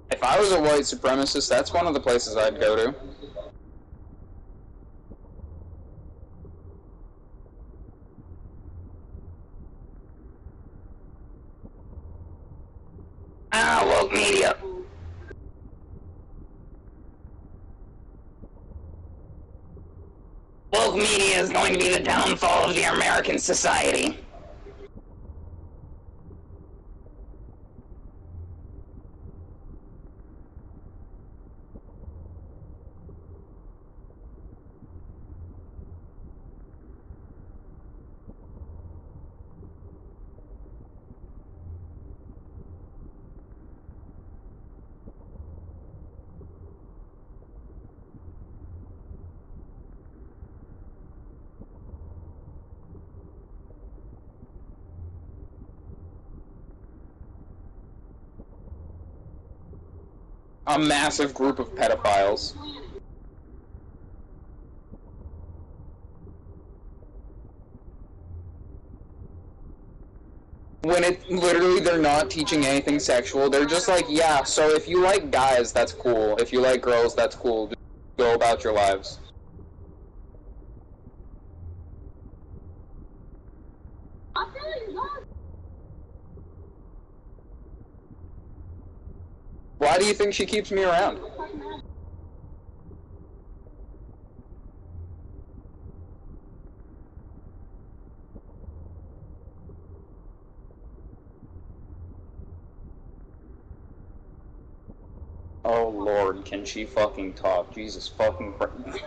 If I was a white supremacist, that's one of the places I'd go to. Ah, woke media. Woke media is going to be the downfall of the American society. A massive group of pedophiles. When it literally they're not teaching anything sexual, they're just like, yeah, so if you like guys, that's cool. If you like girls, that's cool. Just go about your lives. Why do you think she keeps me around? Oh lord, can she fucking talk? Jesus fucking Christ.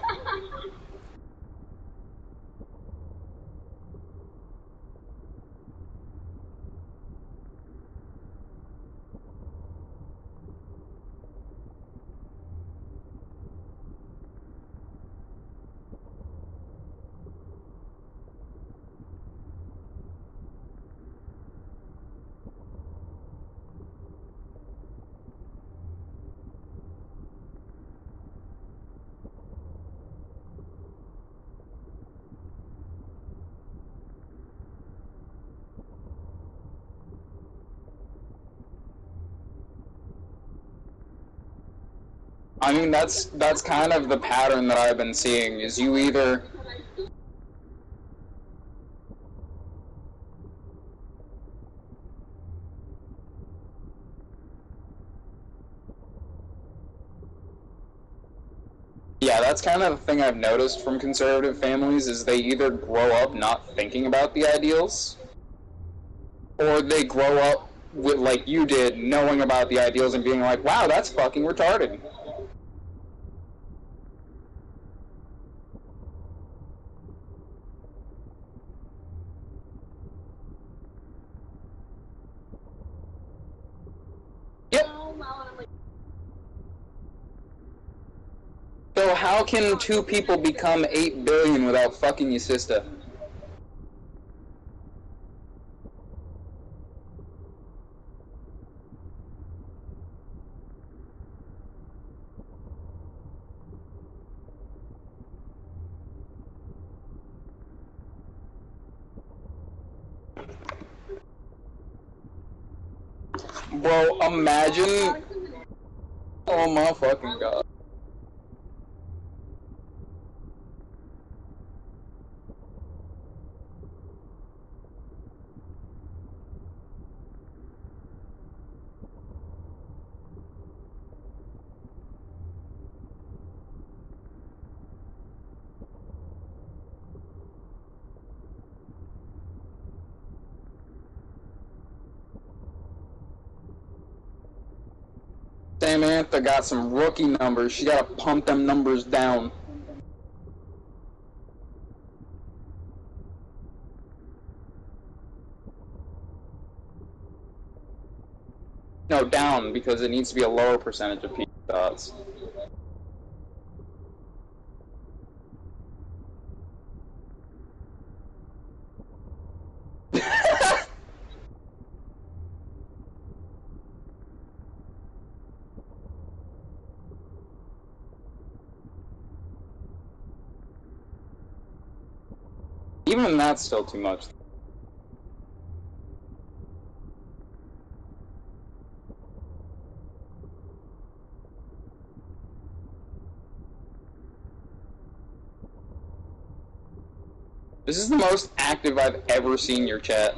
I mean, that's kind of the pattern that I've been seeing, is you either... Yeah, that's kind of the thing I've noticed from conservative families, is they either grow up not thinking about the ideals, or they grow up with, like you did, knowing about the ideals and being like, wow, that's fucking retarded. Yep. So how can two people become 8 billion without fucking your sister? Bro, imagine... Oh my fucking god. Samantha got some rookie numbers. She gotta pump them numbers down. No, down, because it needs to be a lower percentage of pink dots. Even that's still too much. This is the most active I've ever seen your chat.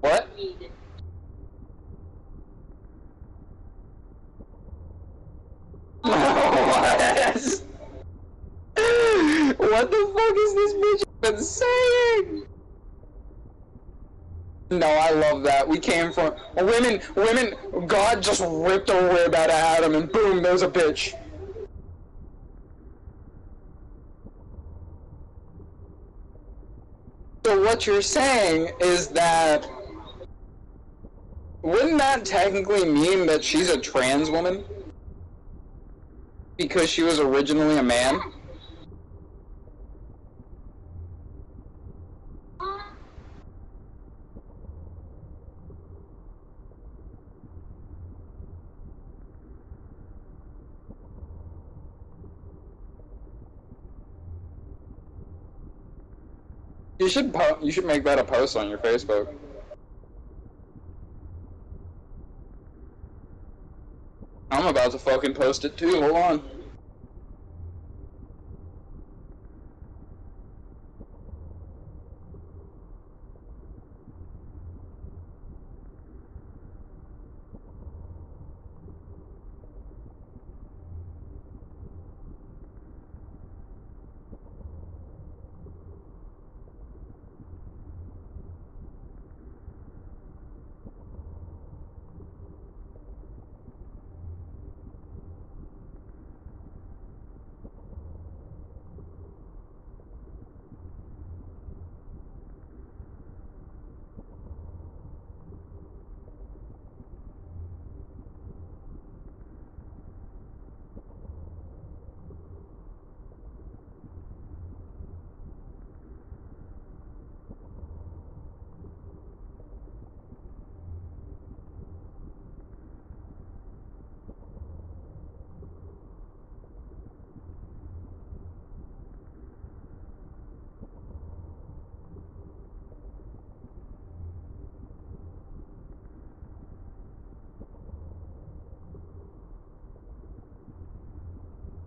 What? What the fuck is this bitch even saying? No, I love that. We came from women. God just ripped a rib out of Adam, and boom, there's a bitch. So what you're saying is that wouldn't that technically mean that she's a trans woman? Because she was originally a man? You should make that a post on your Facebook. I'm about to fucking post it too, hold on.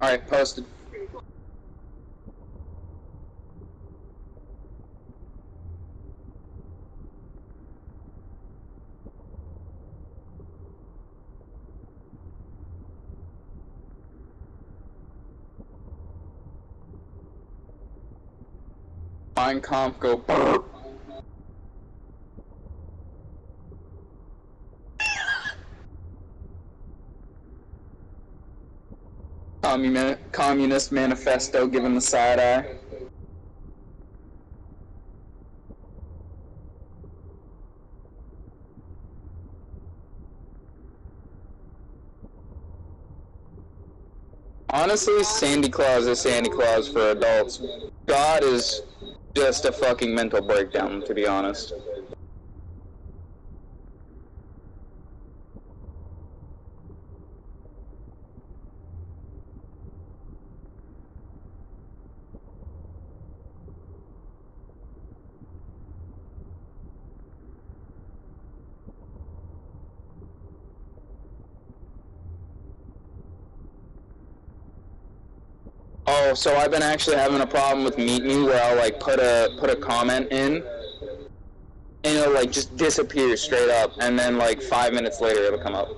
Alright, posted. Fine comp, go burp. Communist manifesto given the side eye. Honestly, Sandy Claus is Sandy Claus for adults. God is just a fucking mental breakdown, to be honest. Oh, so I've been actually having a problem with Meet Me where I'll like put a comment in, and it'll like just disappear straight up, and then like 5 minutes later it'll come up.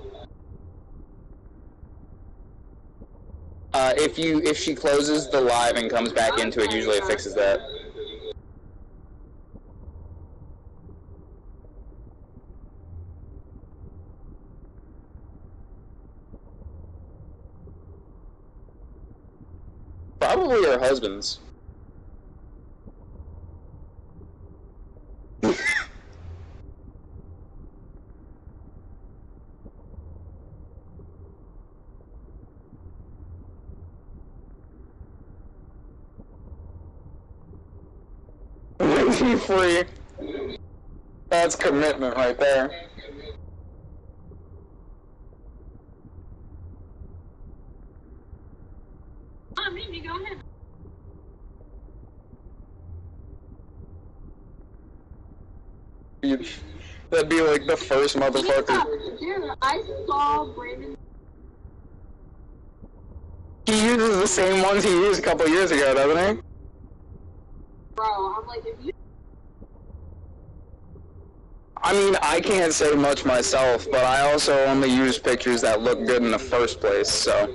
If she closes the live and comes back into it, usually it fixes that. Probably her husband's. Free. That's commitment right there. Maybe go ahead. That'd be like the first motherfucker. Dude, I saw Brandon. He uses the same ones he used a couple years ago, doesn't he? Bro, I'm like, if you. I mean, I can't say much myself, but I also only use pictures that look good in the first place, so.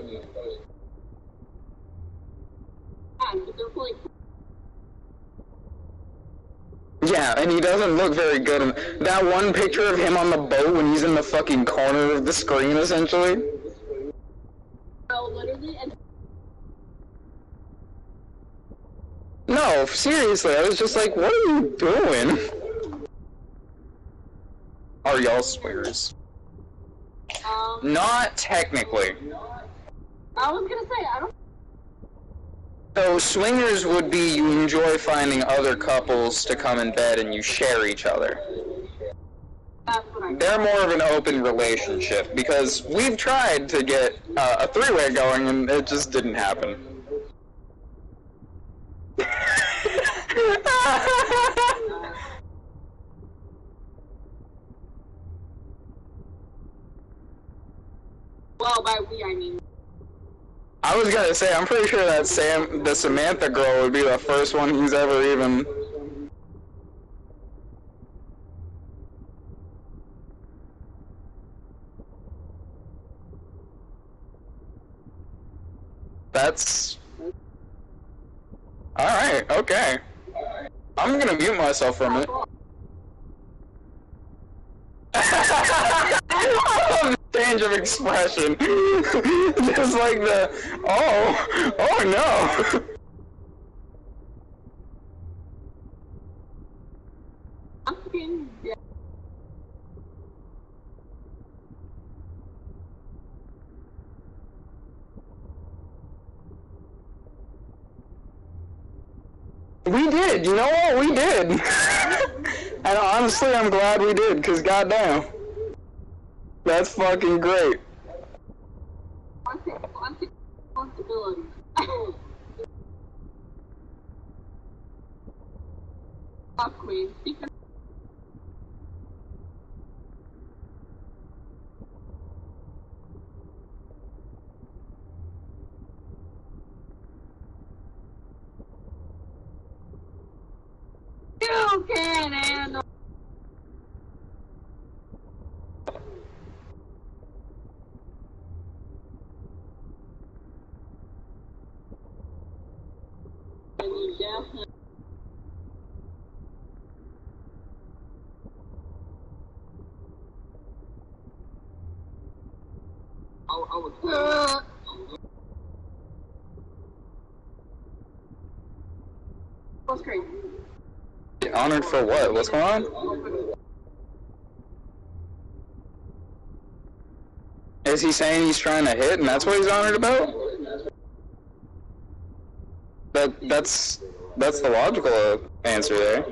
Yeah, and he doesn't look very good. And that one picture of him on the boat when he's in the fucking corner of the screen, essentially. Oh, literally. No, seriously, I was just like, what are you doing? Are y'all swingers? Not technically. I was gonna say, I don't. So swingers would be you enjoy finding other couples to come in bed and you share each other. That's what I. They're more of an open relationship because we've tried to get a three-way going and it just didn't happen. Well, by we, I mean. I was gonna say, I'm pretty sure that the Samantha girl would be the first one he's ever even... That's... Alright, okay. I'm gonna mute myself for a minute. Change of expression. Just like the, oh no. We did, you know what? We did. And honestly, I'm glad we did, because goddamn. That's fucking great. Responsibility. Fuck Queen. You can handle. What's crazy? Honored for what? What's going on? Is he saying he's trying to hit and that's what he's honored about? That's the logical answer there.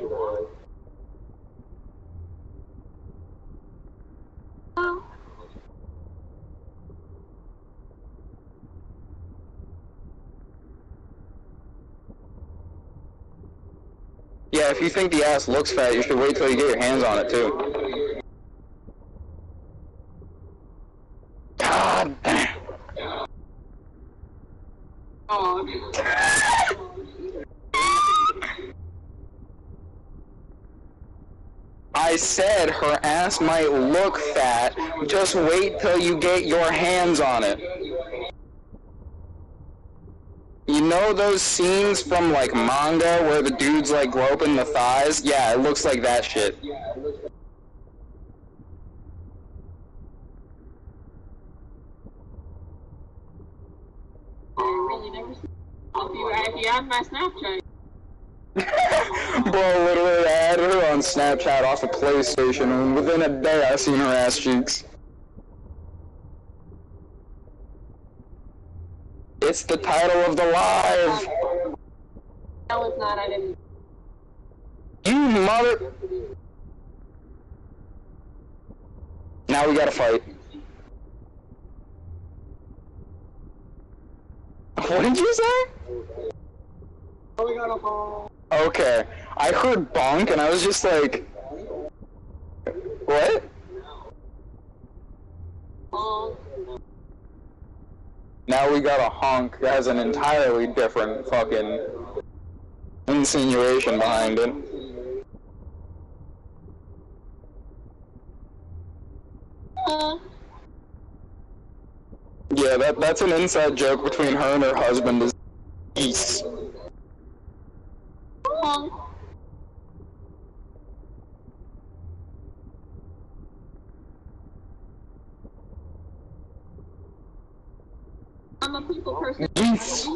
Yeah, if you think the ass looks fat, you should wait till you get your hands on it too. God damn. dog. I said her ass might look fat. Just wait till you get your hands on it. You know those scenes from like manga where the dude's like groping the thighs? Yeah, it looks like that shit. I really never seen if you have my Snapchat. Bro, literally, I had her on Snapchat off of PlayStation, and within a day I seen her ass cheeks. It's the title of the live! No, it's not. I didn't. You mother... Now we gotta fight. What did you say? Oh, we got a ball. Okay, I heard bonk and I was just like, what? Now we got a honk that has an entirely different fucking insinuation behind it. Yeah, that's an inside joke between her and her husband is geese. I'm a people person. Geese.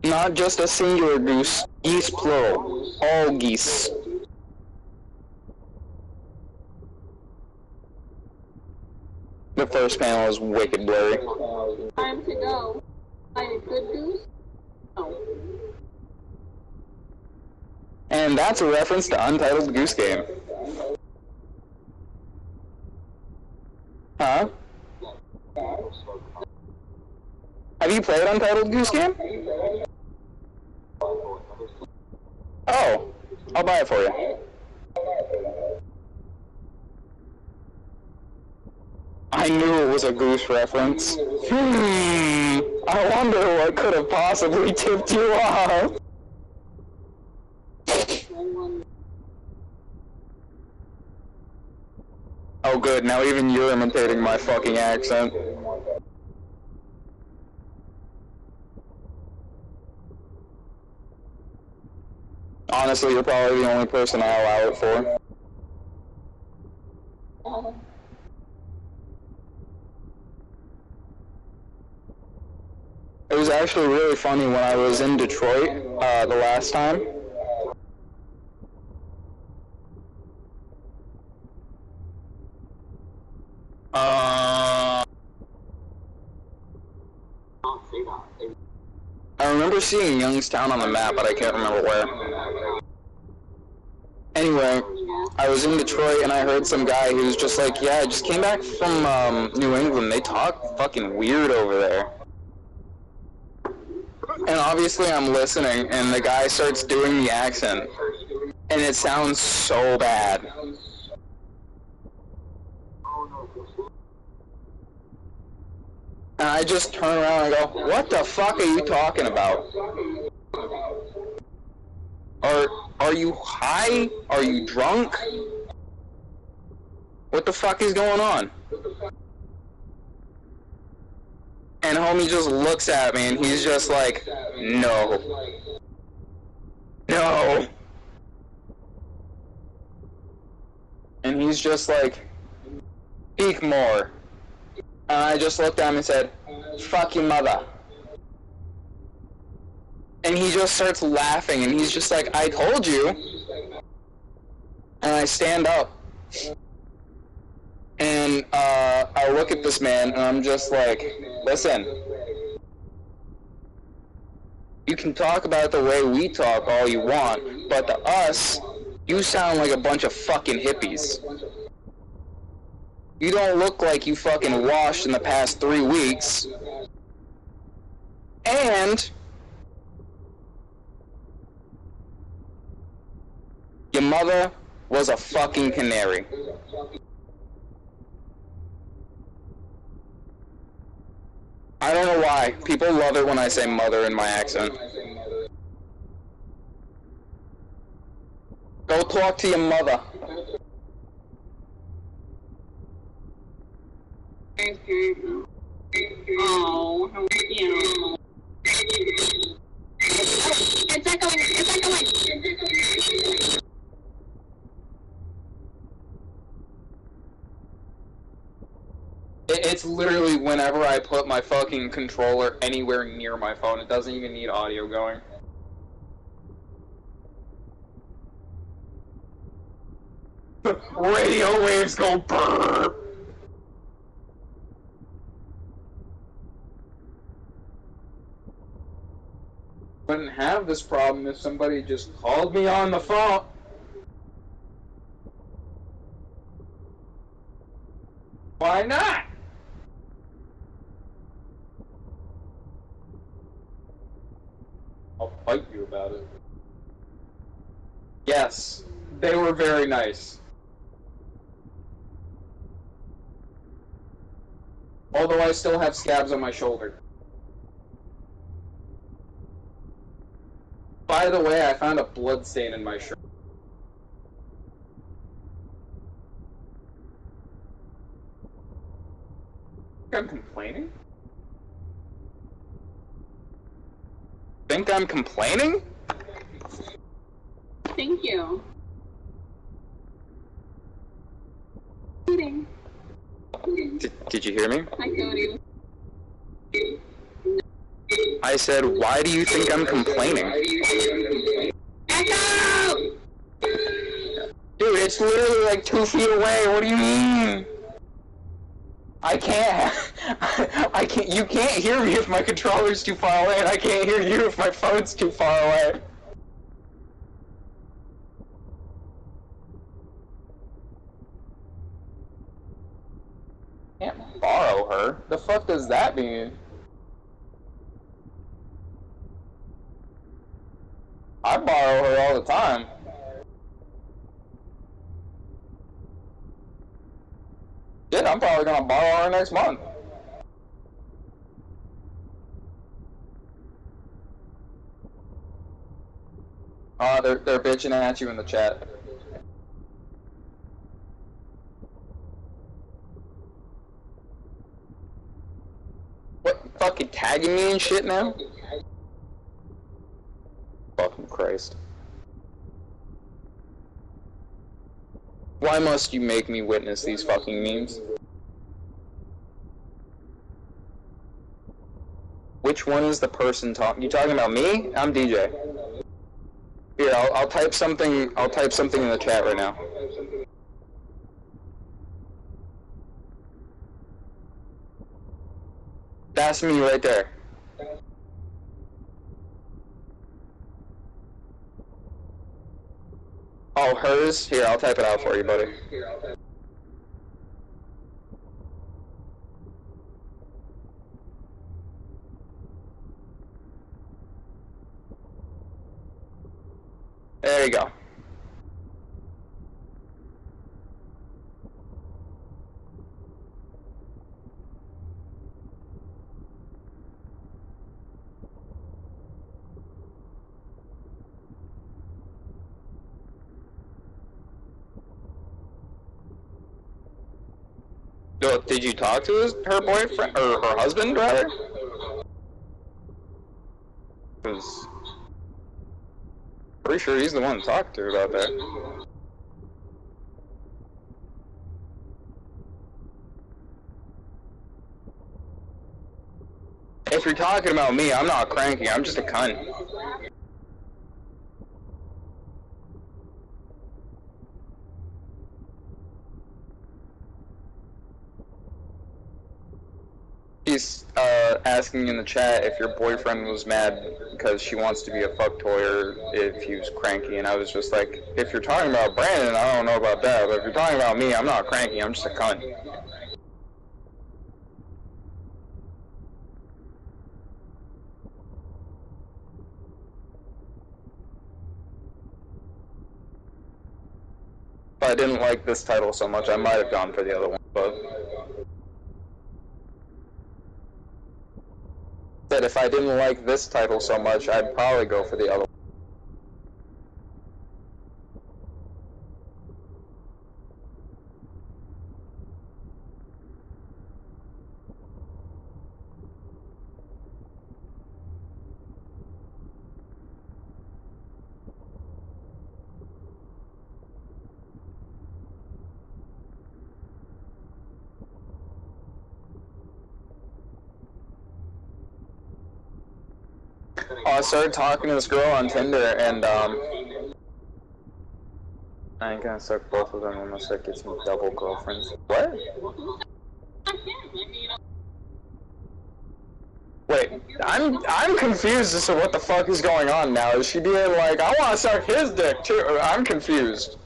Not just a singular goose, geese plural. All geese. The first panel is wicked blurry. Time to go. Find a good goose? No. And that's a reference to Untitled Goose Game. Huh? Have you played Untitled Goose Game? Oh, I'll buy it for you. I knew it was a goose reference. I wonder what could have possibly tipped you off. Oh good, now even you're imitating my fucking accent. Honestly, you're probably the only person I allow it for. It was actually really funny when I was in Detroit the last time. I remember seeing Youngstown on the map, but I can't remember where. Anyway, I was in Detroit and I heard some guy who was just like, yeah, I just came back from New England. They talk fucking weird over there. And obviously I'm listening and the guy starts doing the accent. And it sounds so bad. And I just turn around and go, what the fuck are you talking about? Are you high? Are you drunk? What the fuck is going on? And homie just looks at me and he's just like, no. No. And he's just like, speak more. And I just looked at him and said, fuck your mother. And he just starts laughing and he's just like, I told you. And I stand up. And I look at this man and I'm just like, listen. You can talk about the way we talk all you want, but to us, you sound like a bunch of fucking hippies. You don't look like you fucking washed in the past 3 weeks. And your mother was a fucking canary. I don't know why. People love it when I say mother in my accent. Go talk to your mother. Oh, how cute. It's echoing, it's echoing. It's literally whenever I put my fucking controller anywhere near my phone. It doesn't even need audio going. Radio waves go brrr. Wouldn't have this problem if somebody just called me on the phone. Why not? I'll fight you about it. Yes, they were very nice. Although I still have scabs on my shoulder. By the way, I found a blood stain in my shirt. I'm complaining? Think I'm complaining? Thank you. Kidding. Did you hear me? Hi, Cody. I said, why do you think I'm complaining? Echo! Dude, it's literally like 2 feet away. What do you mean? I can't. You can't hear me if my controller's too far away, and I can't hear you if my phone's too far away. Can't borrow her? The fuck does that mean? I borrow her all the time. Shit, I'm probably gonna borrow her next month. They're bitching at you in the chat. What, fucking tagging me and shit now? Fucking Christ. Why must you make me witness these fucking memes? Which one is the person talking? You talking about me? I'm DJ. Here, I'll type something. I'll type something in the chat right now. That's me right there. Oh, hers? Here, I'll type it out for you, buddy. There you go. So, did you talk to her boyfriend, or her husband, rather? Because pretty sure he's the one to talk to about that. If you're talking about me, I'm not cranky, I'm just a cunt. He's asking in the chat if your boyfriend was mad because she wants to be a fuck toy or if he was cranky, and I was just like, if you're talking about Brandon, I don't know about that, but if you're talking about me, I'm not cranky, I'm just a cunt. If I didn't like this title so much, I might have gone for the other one, but... That if I didn't like this title so much, I'd probably go for the other one. I started talking to this girl on Tinder, and I ain't gonna suck both of them unless I get some double girlfriends. What? Wait, I'm confused as to what the fuck is going on now. Is she being like, I want to suck his dick too? I'm confused.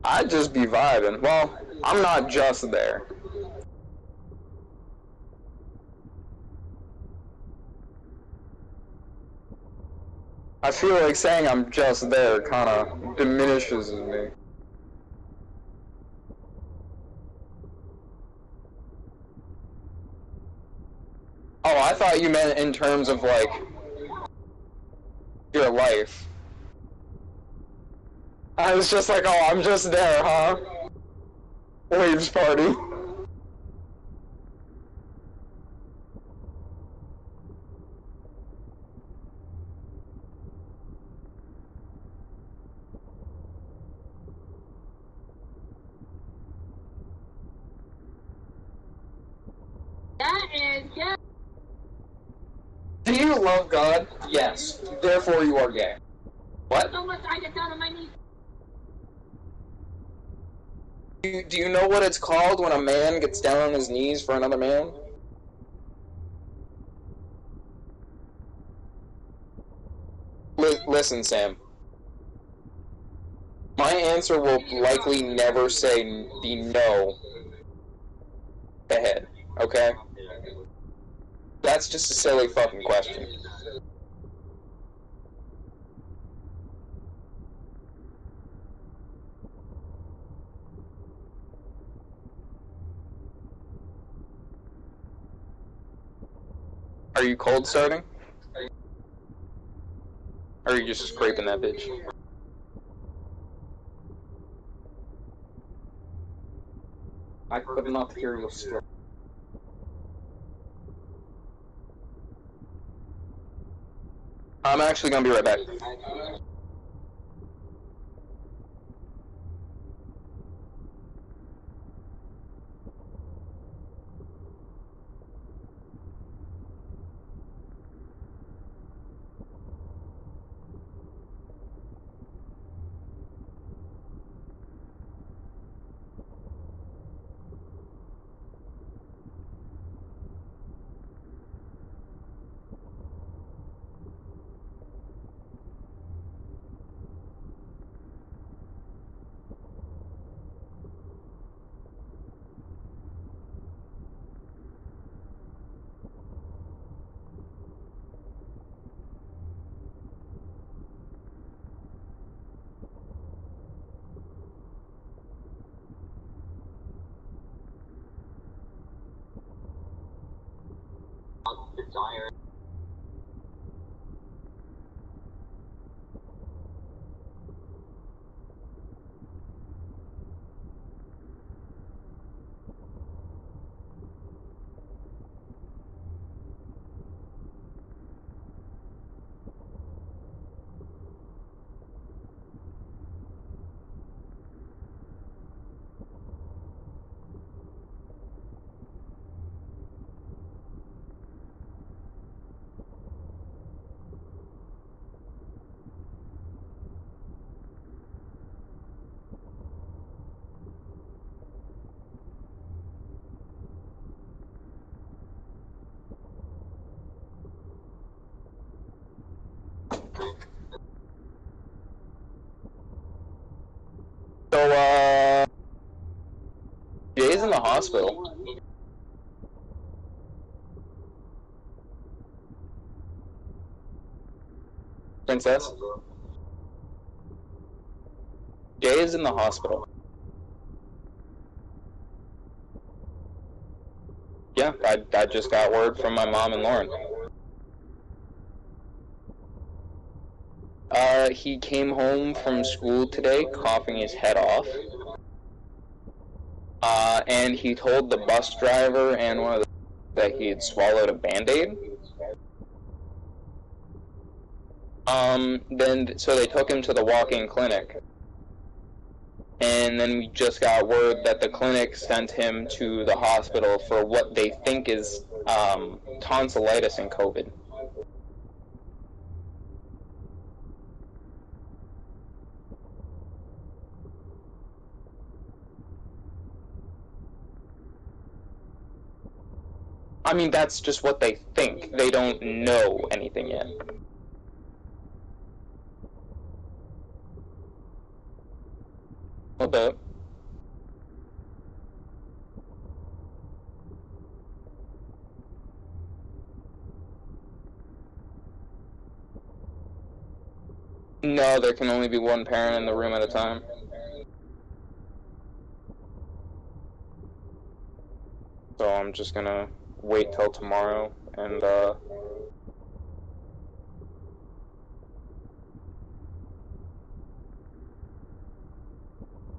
I'd just be vibing. Well, I'm not just there. I feel like saying I'm just there kind of diminishes me. Oh, I thought you meant in terms of, like, your life. I was just like, oh, I'm just there, huh? Waves party. That is good. Do you love God? Yes. Therefore you are gay. What? So much I get down on my knees. Do you know what it's called when a man gets down on his knees for another man? Listen, Sam. My answer will likely never be no ahead, okay? That's just a silly fucking question. Are you cold starting? Or are you just scraping that bitch? I could not hear you still. I'm actually gonna be right back. Desire. So, Jay's in the hospital. Princess? Jay is in the hospital. Yeah, I just got word from my mom and Lauren. He came home from school today coughing his head off. And he told the bus driver and one of the that he had swallowed a Band-Aid. So they took him to the walk-in clinic. And then we just got word that the clinic sent him to the hospital for what they think is, tonsillitis and COVID. I mean, that's just what they think. They don't know anything yet. A bit. No, there can only be one parent in the room at a time. So I'm just gonna wait till tomorrow and,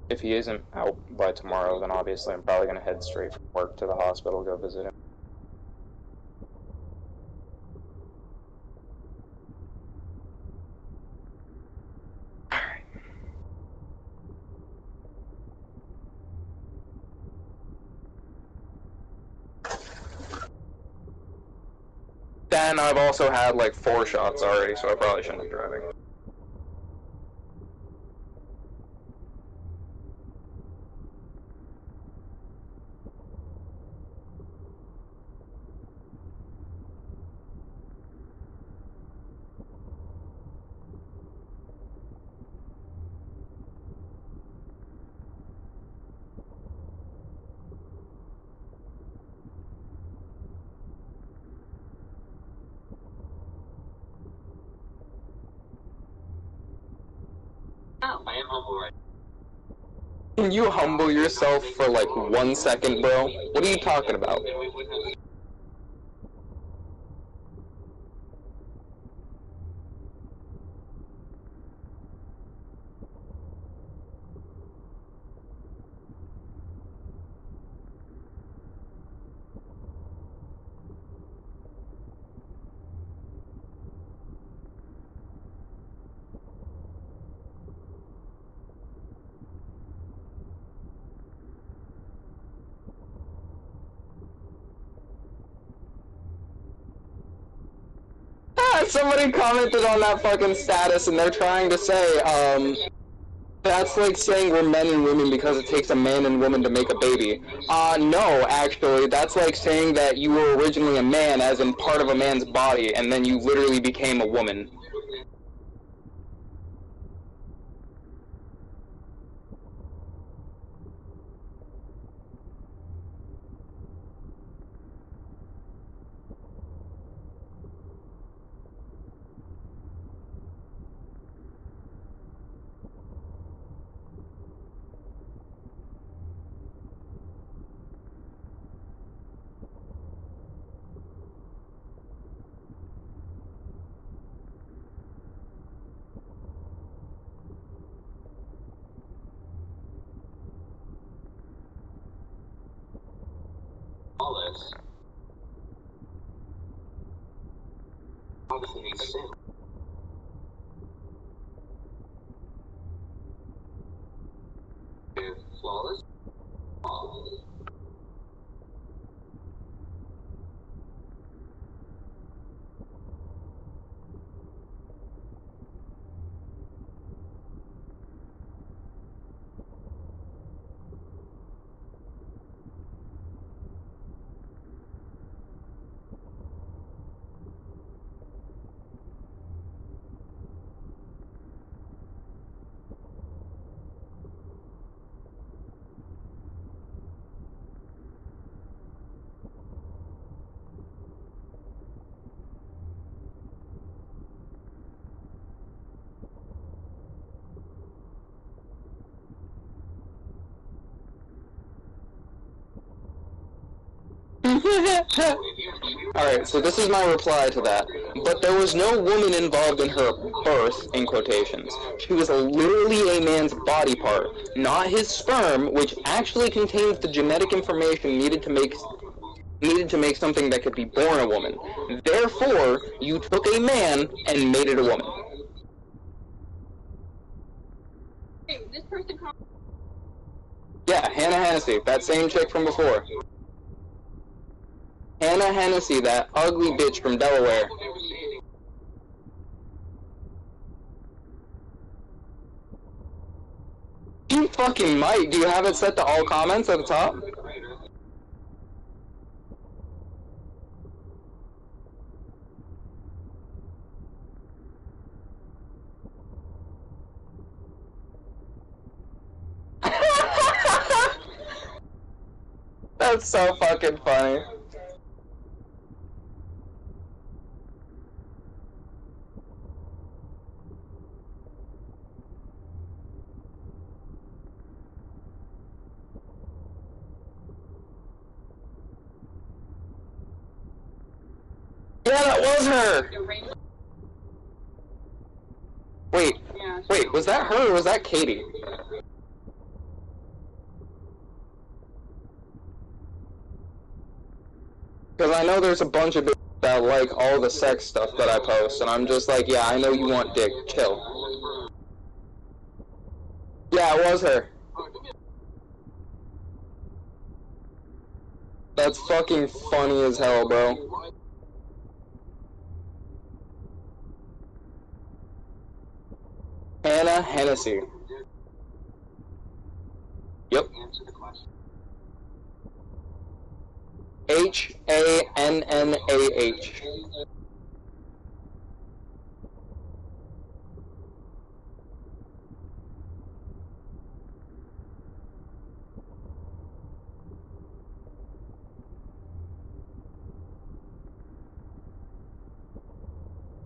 if he isn't out by tomorrow, then obviously I'm probably gonna head straight from work to the hospital, go visit him. Then I've also had like 4 shots already, so I probably shouldn't be driving. I am humble right Can you humble yourself for like 1 second, bro? What are you talking about? Somebody commented on that fucking status and they're trying to say, that's like saying we're men and women because it takes a man and woman to make a baby. No, actually, that's like saying that you were originally a man, as in part of a man's body, and then you literally became a woman. all this. Obviously makes sense. Flawless. Alright, so this is my reply to that. But there was no woman involved in her birth, in quotations. She was literally a man's body part, not his sperm, which actually contains the genetic information needed to make something that could be born a woman. Therefore, you took a man and made it a woman. Hey, this person called. Yeah, Hannah Hennessy, that same chick from before. Hannah Hennessy, that ugly bitch from Delaware. You fucking might. Do you have it set to all comments at the top? That's so fucking funny. Yeah, that was her! Wait, was that her or was that Katie? Because I know there's a bunch of bitches that like all the sex stuff that I post, and I'm just like, yeah, I know you want dick, chill. Yeah, it was her. That's fucking funny as hell, bro. Hannah Hennessy. Yep. Hannah.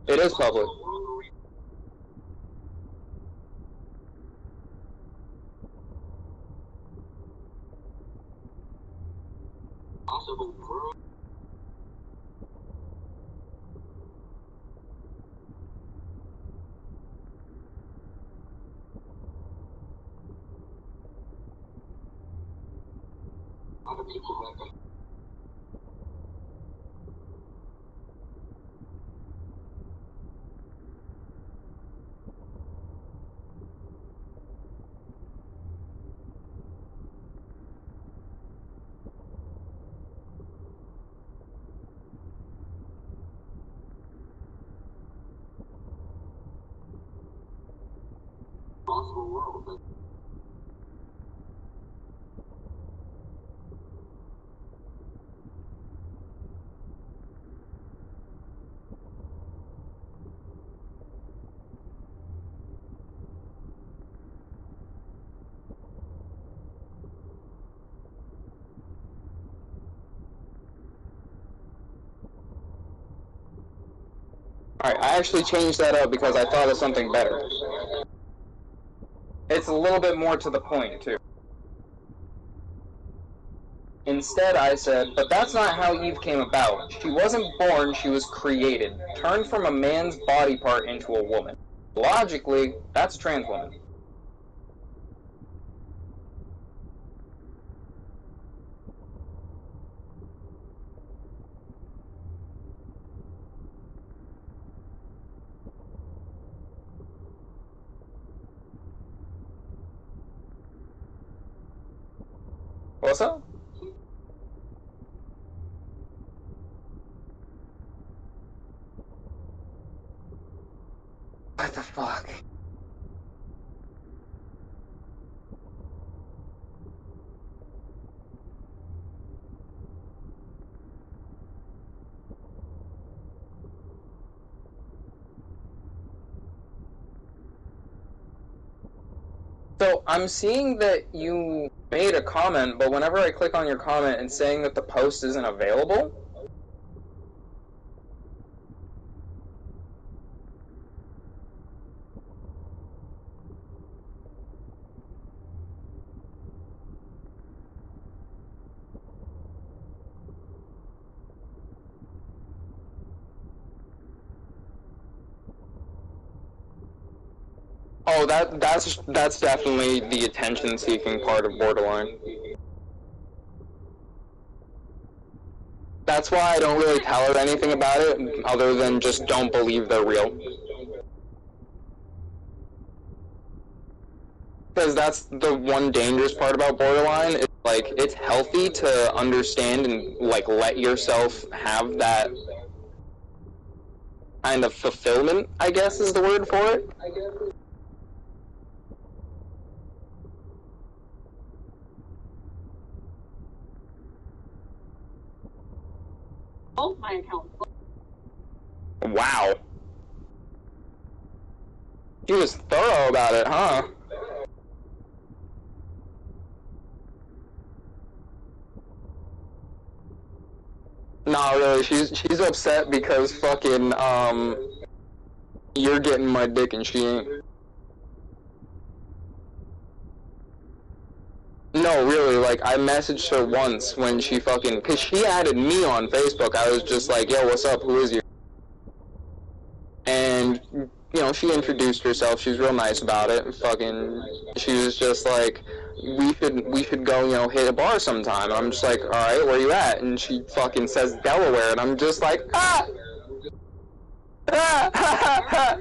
It is public. Alright, I actually changed that up because I thought of something better. It's a little bit more to the point, too. Instead, I said, but that's not how Eve came about. She wasn't born, she was created. Turned from a man's body part into a woman. Logically, that's a trans woman. What's up? What the fuck? So, I'm seeing that you made a comment, but whenever I click on your comment and saying that the post isn't available, Oh, that's definitely the attention-seeking part of borderline. That's why I don't really tell her anything about it, other than just don't believe they're real. Because that's the one dangerous part about borderline. It's like, it's healthy to understand and like let yourself have that kind of fulfillment, I guess is the word for it. Both my accounts. Wow. She was thorough about it, huh? Nah, really, she's upset because fucking, you're getting my dick and she ain't. No, really, like, I messaged her once when she fucking, cause she added me on Facebook. I was just like, yo, what's up, who is you? And, you know, she introduced herself, she's real nice about it, fucking, she was just like, we should go, you know, hit a bar sometime. And I'm just like, alright, where you at? And she fucking says Delaware, and I'm just like, ah! Ah! Ha ha ha!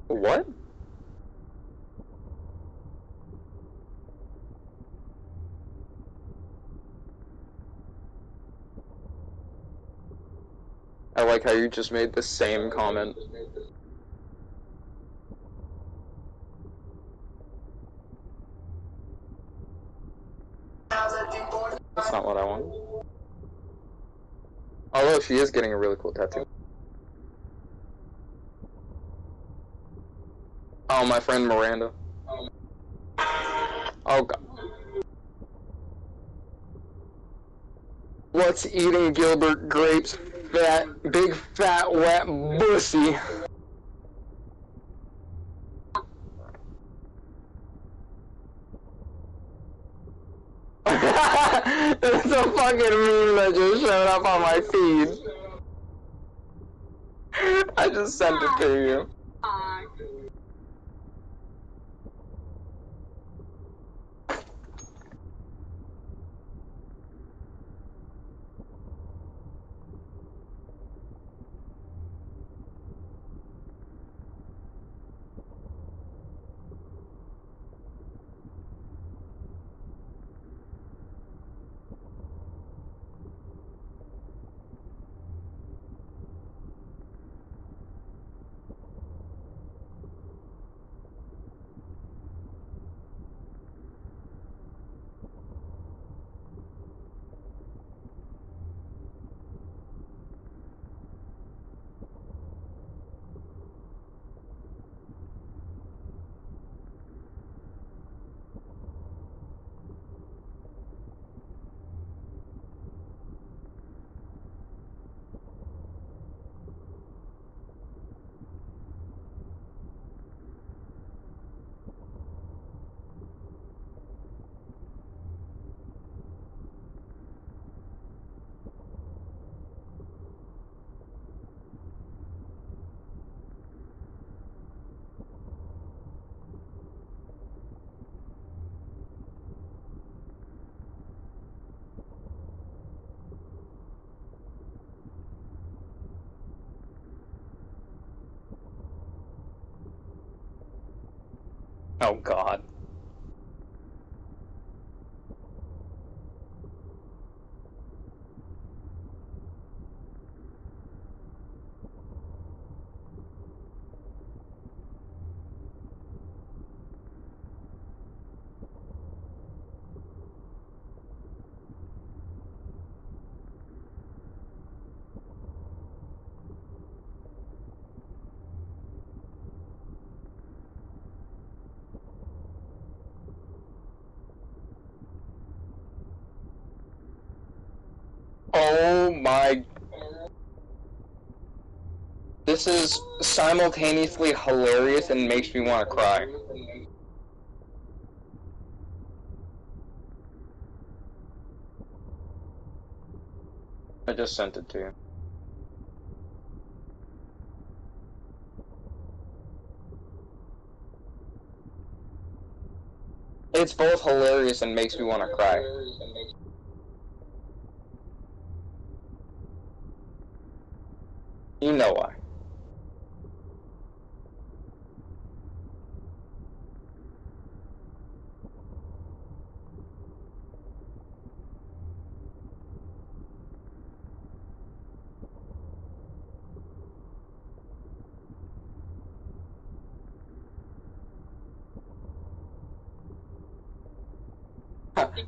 What? I like how you just made the same comment. That's not what I want. Although she is getting a really cool tattoo. Oh, my friend Miranda. Oh god. What's eating Gilbert Grape's big fat wet pussy? It's a fucking meme that just showed up on my feed. I just sent it to you. Oh god. Oh my... This is simultaneously hilarious and makes me want to cry. I just sent it to you. It's both hilarious and makes me want to cry. You know why.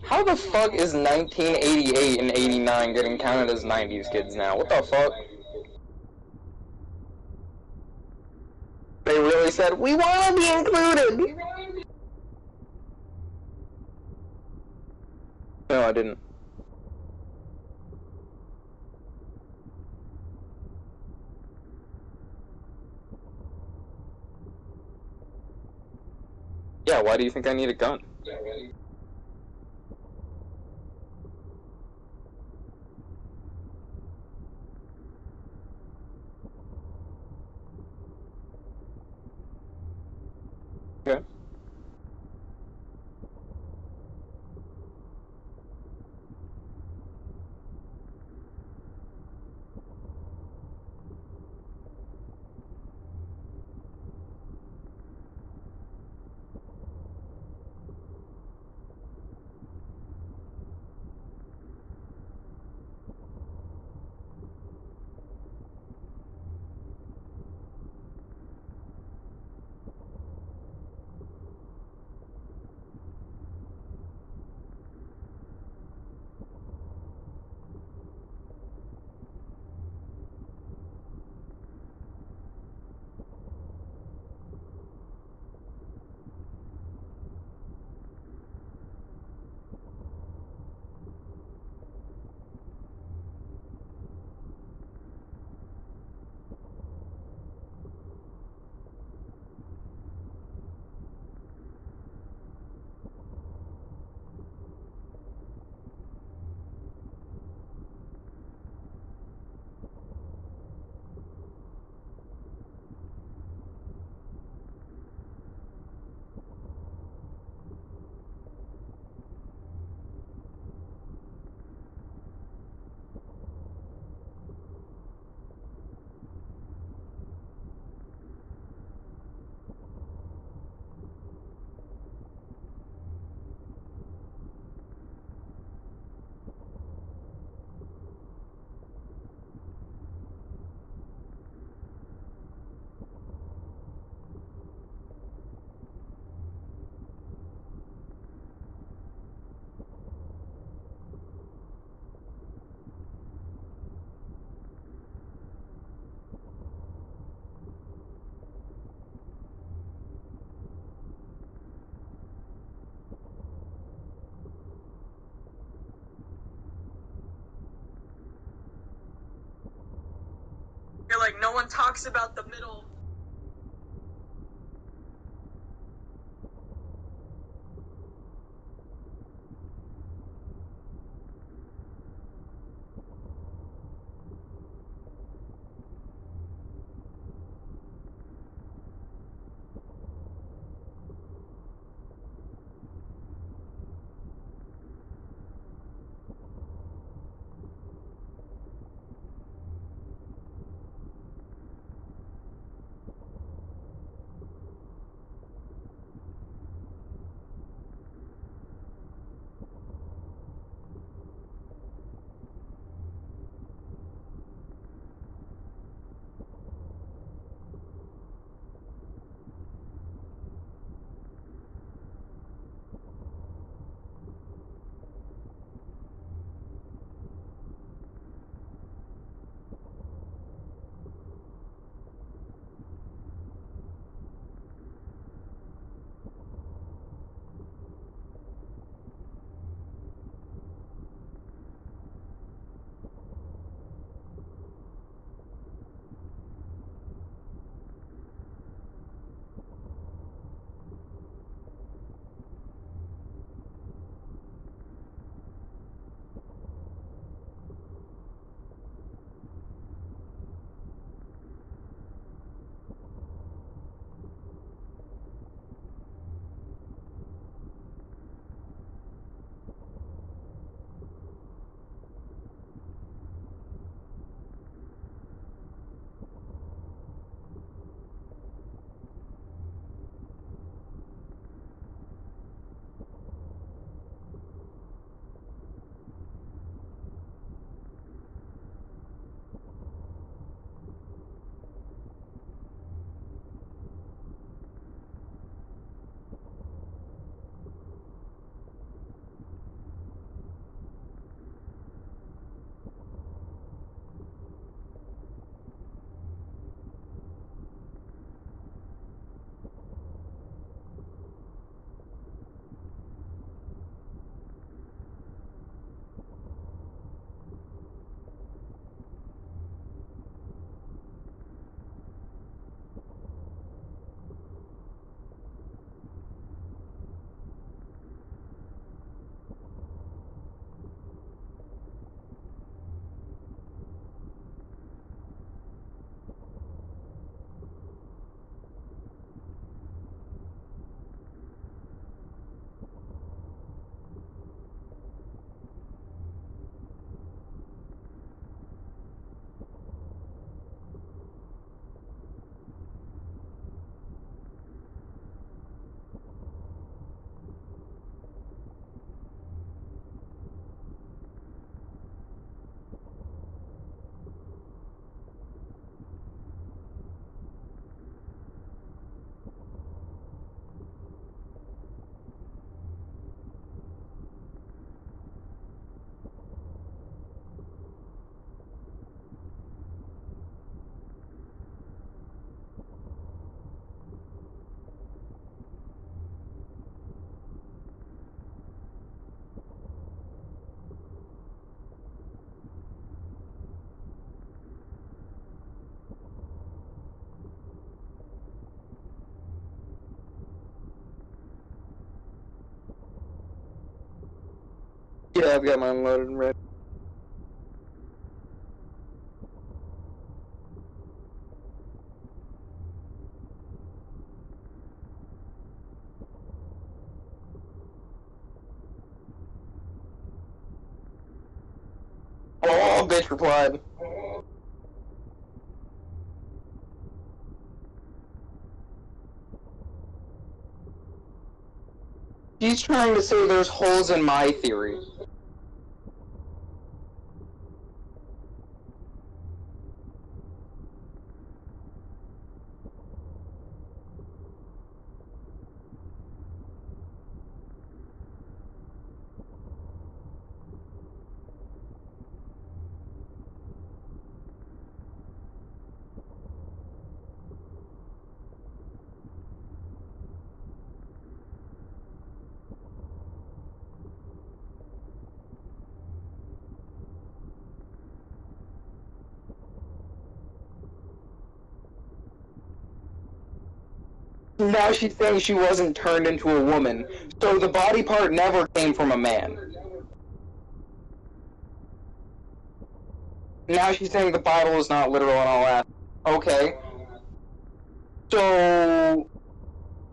How the fuck is 1988 and 89 getting counted as 90s kids now? What the fuck? They really said, we want to be included! No, I didn't. Yeah, why do you think I need a gun? Okay. You're like, no one talks about the middle. Yeah, I've got mine loaded and ready. Oh, bitch replied. She's trying to say there's holes in my theory. Now she's saying she wasn't turned into a woman, so the body part never came from a man. Now she's saying the Bible is not literal and all that. Okay. So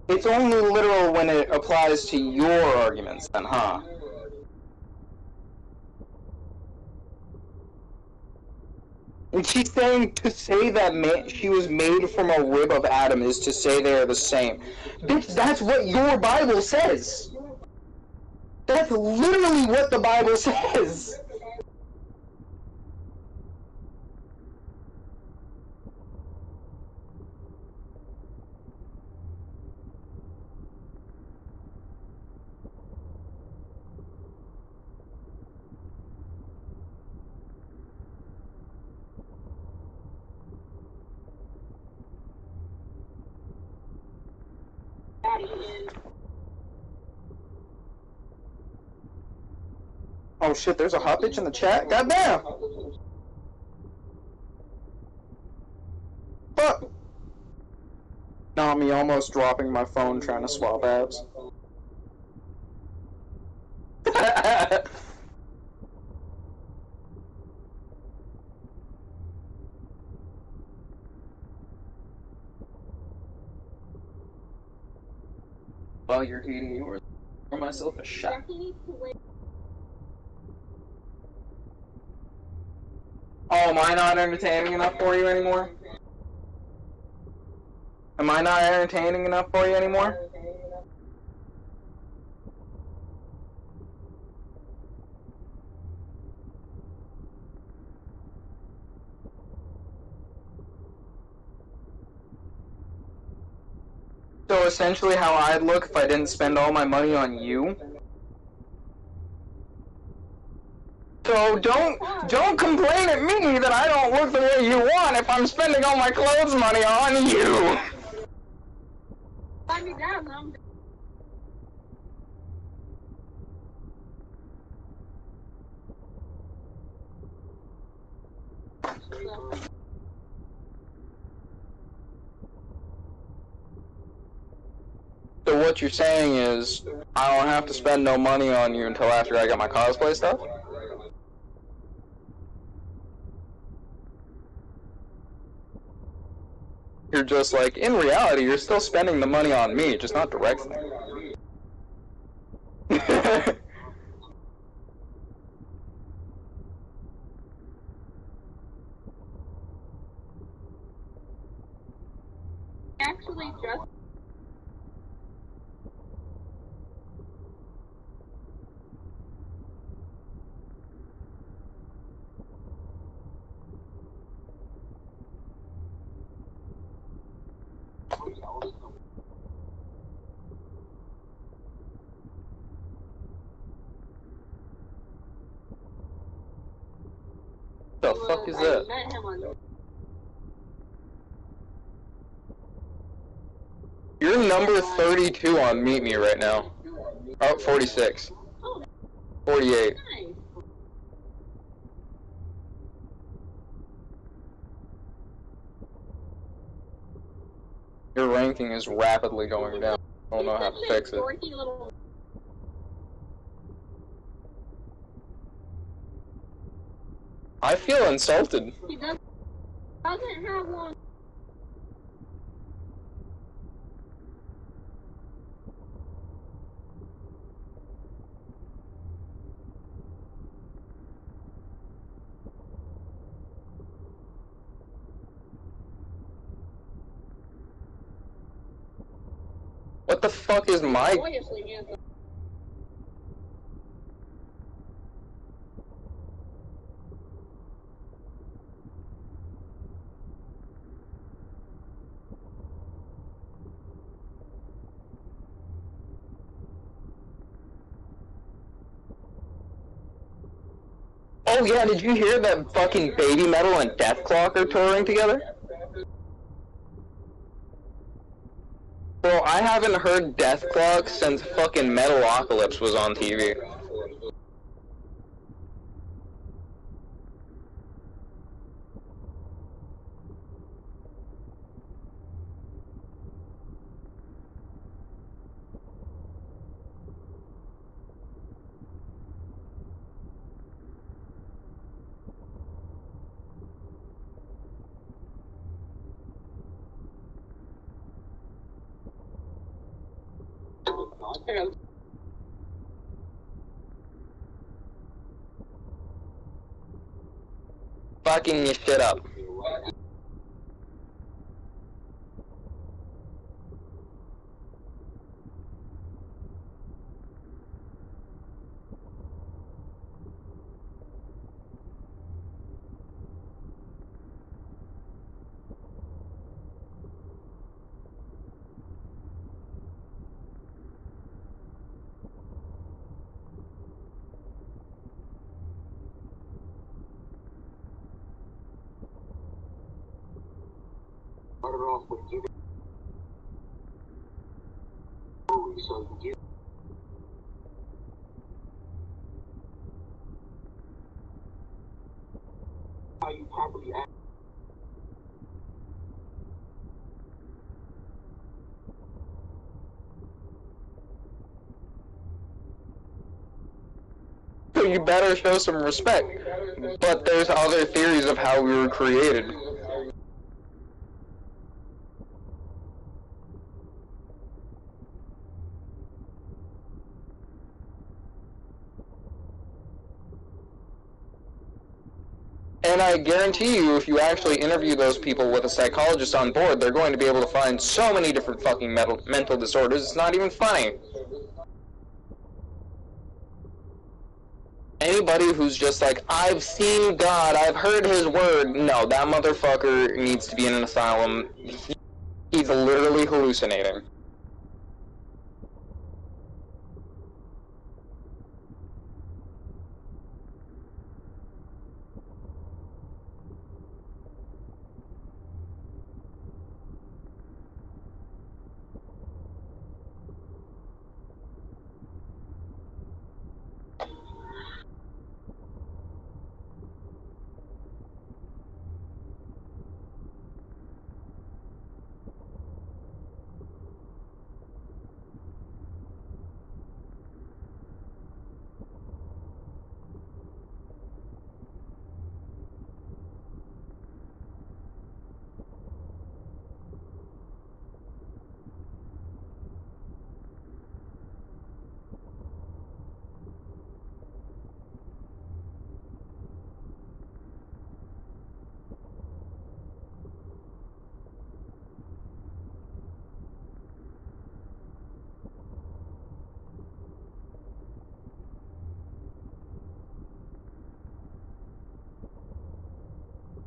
it's only literal when it applies to your arguments then, huh? And she's saying to say that she was made from a rib of Adam is to say they are the same. Bitch, that's what your Bible says! That's literally what the Bible says! Oh shit, there's a hot bitch in the chat? Goddamn! Fuck! Not me almost dropping my phone trying to swap apps. While you're eating yours, pour myself a shot. Oh, am I not entertaining enough for you anymore? Am I not entertaining enough for you anymore? So essentially how I'd look if I didn't spend all my money on you? So don't complain at me that I don't look the way you want if I'm spending all my clothes money on you! Find me down, Mom. So what you're saying is, I don't have to spend no money on you until after I get my cosplay stuff? You're just like, in reality, you're still spending the money on me, just not directly. Actually, just The fuck is that? met him on You're number 32 on Meet Me right now. Oh, 46. 48. nice. Your ranking is rapidly going down. I don't know how to fix it. Dorky little I feel insulted. He doesn't have one. What the fuck is my... Joyously handsome. Oh yeah, did you hear that fucking Baby Metal and Death Clock are touring together? Bro, I haven't heard Death Clock since fucking Metalocalypse was on TV. Fucking your shit up. Started off with giving so you how you properly act. So you better show some respect. But there's other theories of how we were created. And I guarantee you, if you actually interview those people with a psychologist on board, they're going to be able to find so many different fucking mental disorders, it's not even funny. Anybody who's just like, I've seen God, I've heard his word, no, that motherfucker needs to be in an asylum. He's literally hallucinating.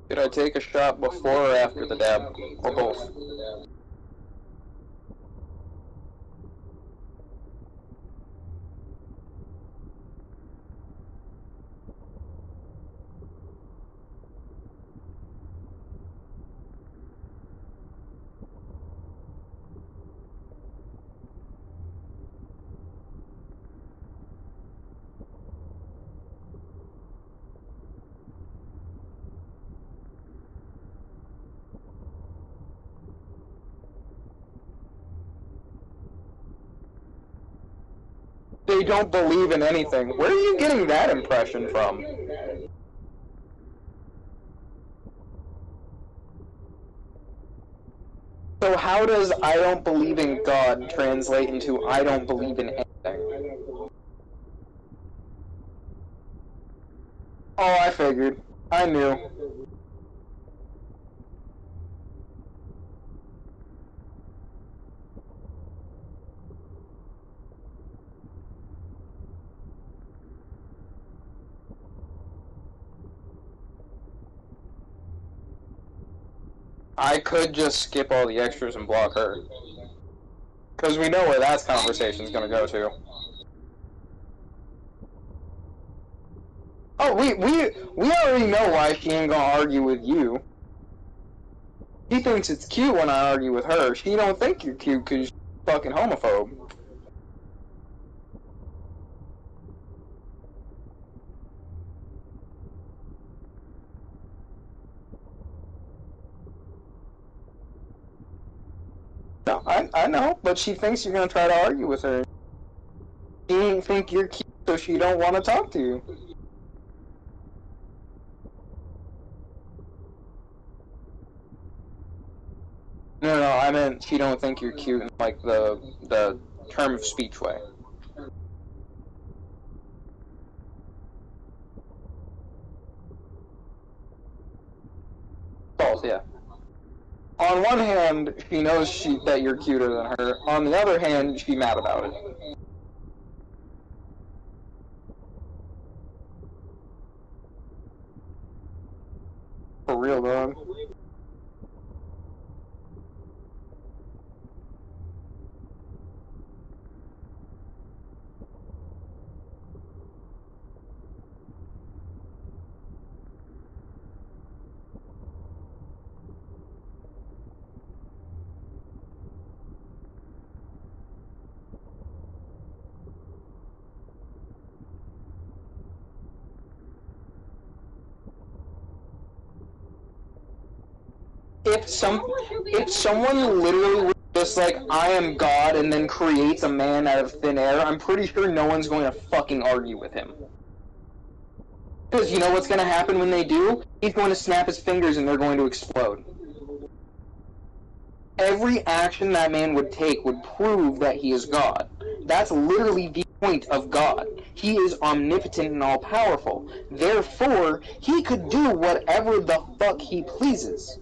Should I take a shot before or after the dab? Or both? They don't believe in anything. Where are you getting that impression from? So how does I don't believe in God translate into I don't believe in anything? Oh, I figured. I knew. I could just skip all the extras and block her. Because we know where that conversation's gonna go to. Oh, we already know why she ain't gonna argue with you. She thinks it's cute when I argue with her. She don't think you're cute because you're fucking homophobe. No, I know, but she thinks you're gonna try to argue with her. She ain't think you're cute, so she don't want to talk to you. No, I meant she don't think you're cute in like the term of speech way. False, yeah. On one hand, she knows that you're cuter than her. On the other hand, she's mad about it. For real, dog. If someone literally was just like, I am God, and then creates a man out of thin air, I'm pretty sure no one's going to fucking argue with him. Because you know what's going to happen when they do? He's going to snap his fingers and they're going to explode. Every action that man would take would prove that he is God. That's literally the point of God. He is omnipotent and all-powerful. Therefore, he could do whatever the fuck he pleases.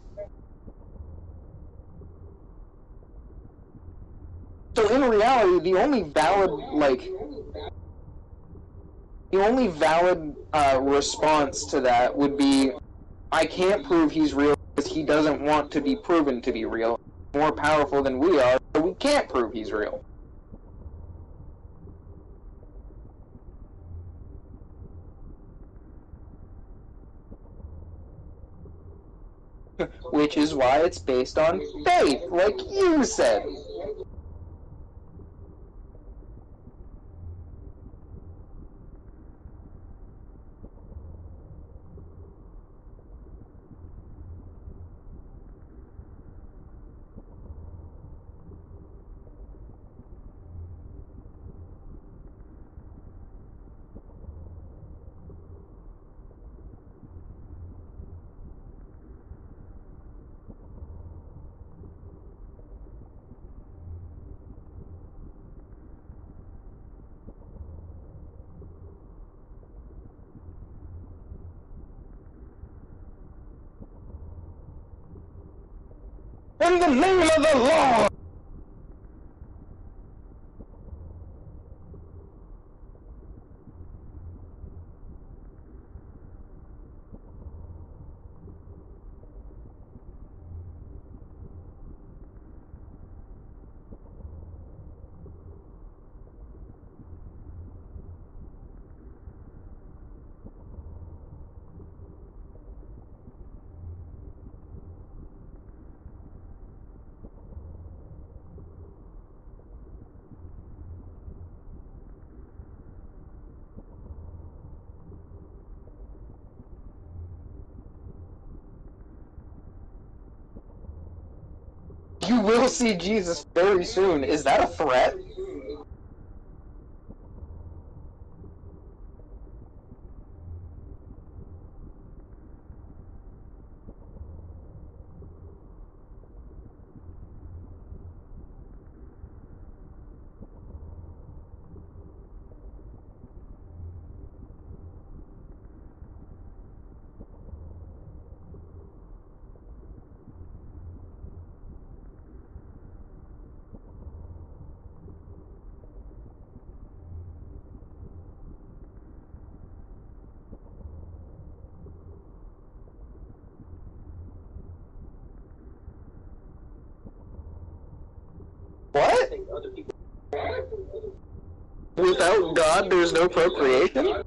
So in reality, the only valid response to that would be, I can't prove he's real because he doesn't want to be proven to be real. He's more powerful than we are, so we can't prove he's real. Which is why it's based on faith, like you said. In the name of the Lord! You will see Jesus very soon. Is that a threat? without God, there's no procreation?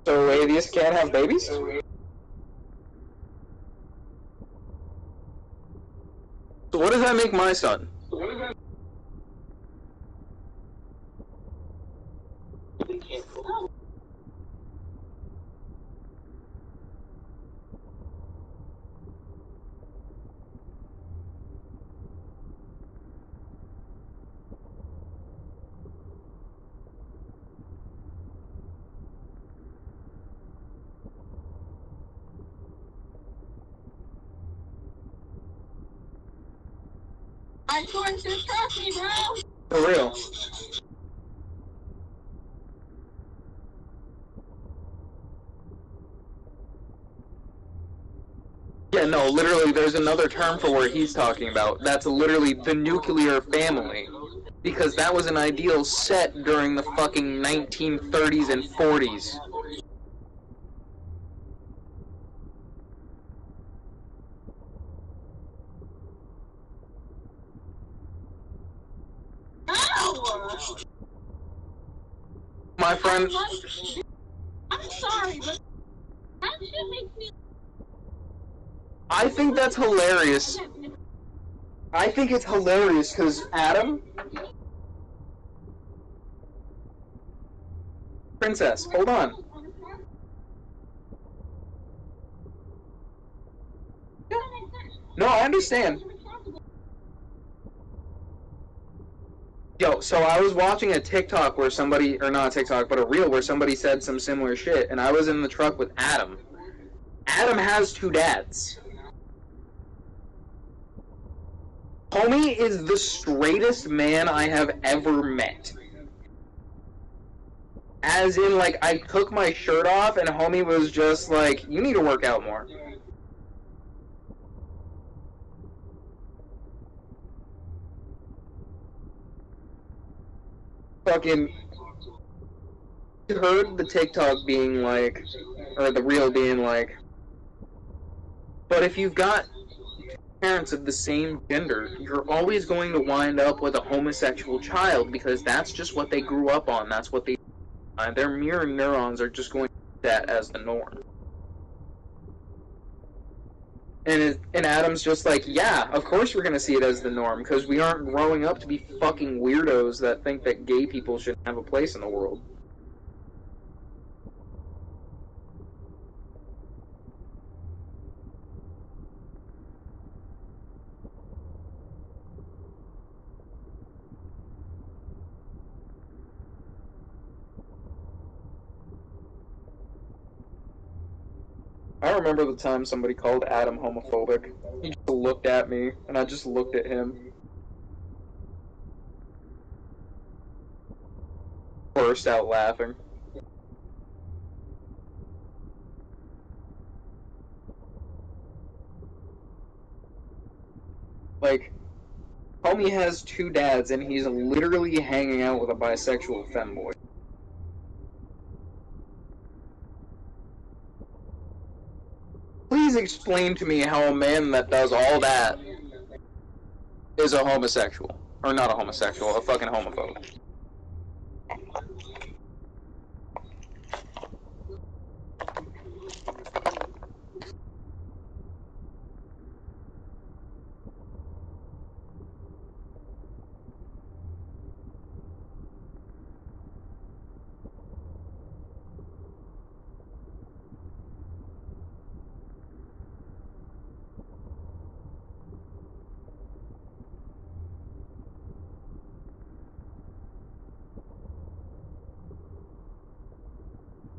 So atheists can't have babies? So what does that make my son? I'm going to trust me, bro. For real. Yeah, no, literally, there's another term for what he's talking about. That's literally the nuclear family. Because that was an ideal set during the fucking 1930s and 40s. No! My friend... I'm sorry, but that shit makes me... I think that's hilarious. I think it's hilarious because Adam... Princess, hold on. No, I understand. Yo, so I was watching a TikTok where somebody, or not a TikTok, but a reel where somebody said some similar shit, and I was in the truck with Adam. Adam has 2 dads. Homie is the straightest man I have ever met. As in, like, I took my shirt off and homie was just like, you need to work out more. Fucking heard the TikTok being like, or the reel being like, but if you've got parents of the same gender, you're always going to wind up with a homosexual child because that's just what they grew up on. That's what they... their mirror neurons are just going to see that as the norm. And Adam's just like, yeah, of course we're going to see it as the norm, because we aren't growing up to be fucking weirdos that think that gay people shouldn't have a place in the world. I remember the time somebody called Adam homophobic. He just looked at me, and I just looked at him. Burst out laughing. Like, homie has 2 dads, and he's literally hanging out with a bisexual femboy. Please explain to me how a man that does all that is a homosexual. Or not a homosexual, a fucking homophobe.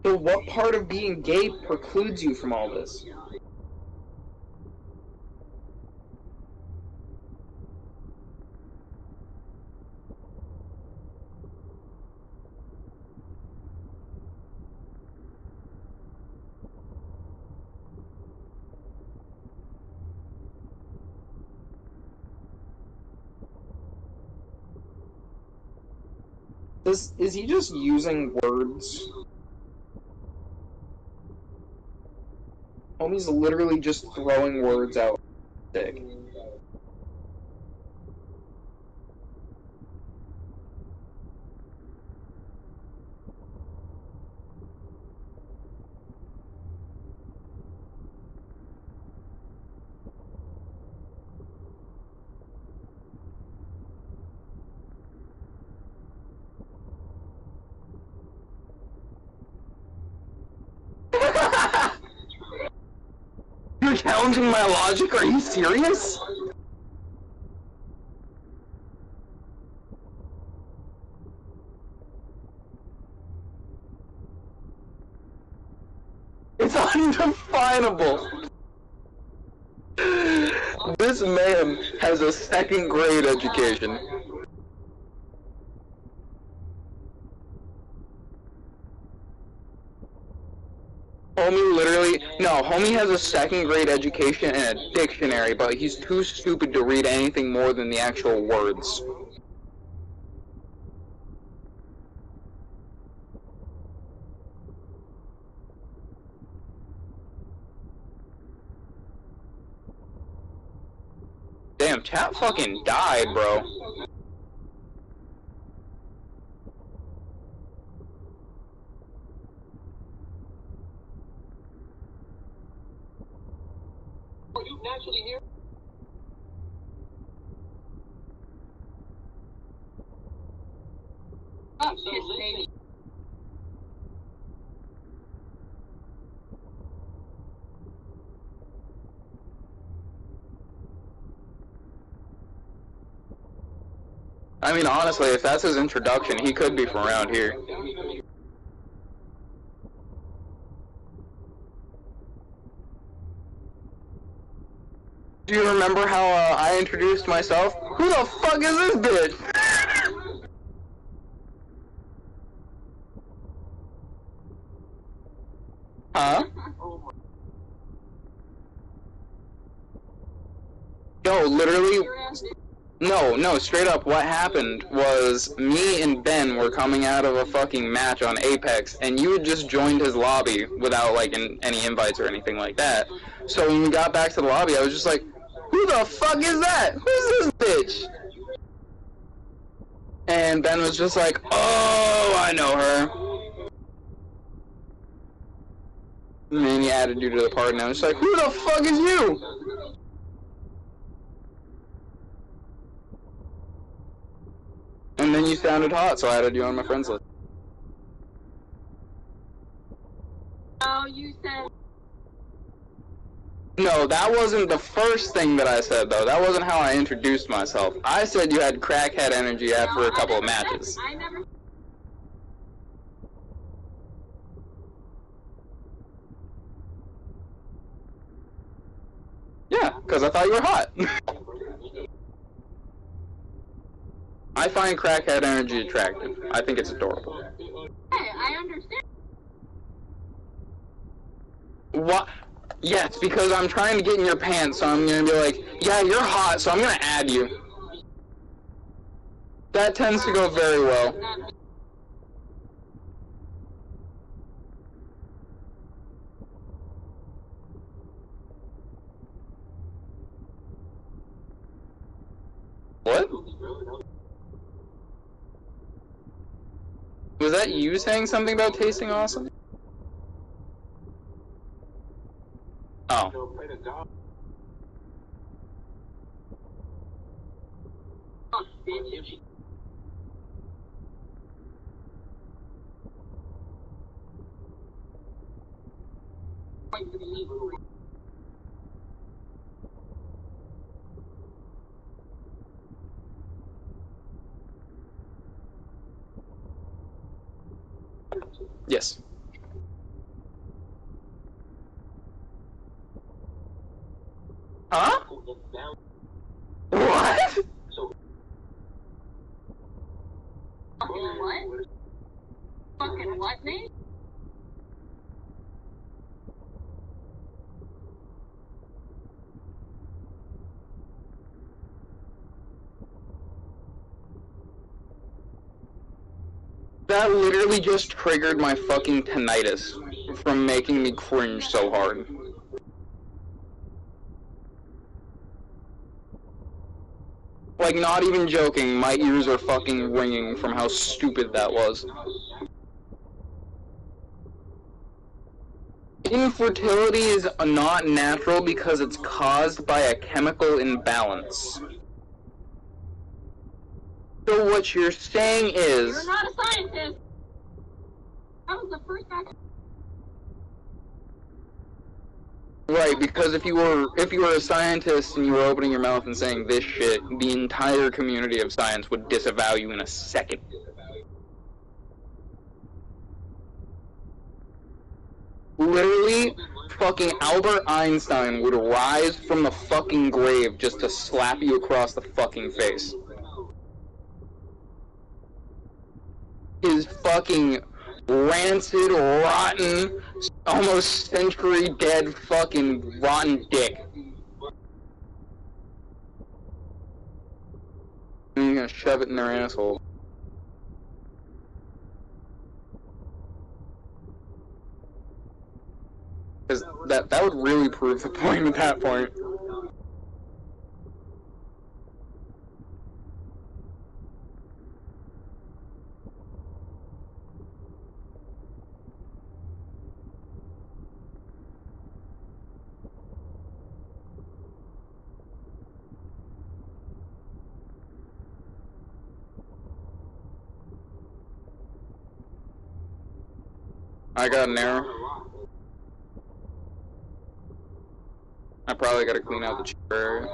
So what part of being gay precludes you from all this? Is he just using words? Homie's literally just throwing words out. Dick. challenging my logic? Are you serious? It's undefinable. This man has a second grade education. Homie literally, no, homie has a second grade education and a dictionary, but he's too stupid to read anything more than the actual words. Damn, chat fucking died, bro. You naturally hear? Oh, shit, baby. I mean, honestly, if that's his introduction, he could be from around here. Do you remember how I introduced myself? Who the fuck is this bitch? Huh? Yo, literally... No, straight up, what happened was me and Ben were coming out of a fucking match on Apex, and you had just joined his lobby without, like, any invites or anything like that. So when we got back to the lobby, I was just like, who the fuck is that? Who's this bitch? And Ben was just like, oh, I know her. And then he added you to the party, and I was like, who the fuck is you? And then you sounded hot, so I added you on my friends list. Oh, you said... No, that wasn't the first thing that I said, though. That wasn't how I introduced myself. I said you had crackhead energy after a couple of matches. I never... Yeah, because I thought you were hot. I find crackhead energy attractive. I think it's adorable. Hey, I understand. What? Yes, because I'm trying to get in your pants, so I'm gonna be like, yeah, you're hot, so I'm gonna add you. That tends to go very well. What? Was that you saying something about tasting awesome? Oh. Yes. Huh? What? Fucking what? Fucking what, Nate? That literally just triggered my fucking tinnitus from making me cringe so hard. Like, not even joking, my ears are fucking ringing from how stupid that was. Infertility is not natural because it's caused by a chemical imbalance. So what you're saying is... You're not a scientist! That was the first time... Right, because if you were a scientist and you were opening your mouth and saying this shit, the entire community of science would disavow you in a second. Literally, fucking Albert Einstein would rise from the fucking grave just to slap you across the fucking face. His fucking rancid, rotten, almost century dead fucking rotten dick. And you're gonna shove it in their asshole. Because that would really prove the point at that point. I got an error. I probably gotta clean out the chair area.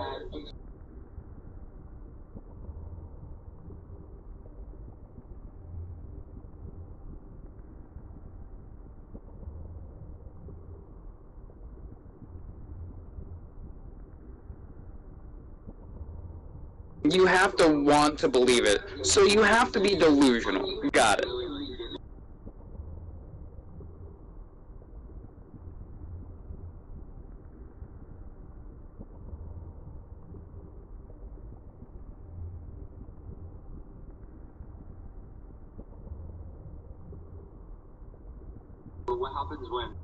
You have to want to believe it, so you have to be delusional. Got it. But what happens when?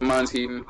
Mine's heating.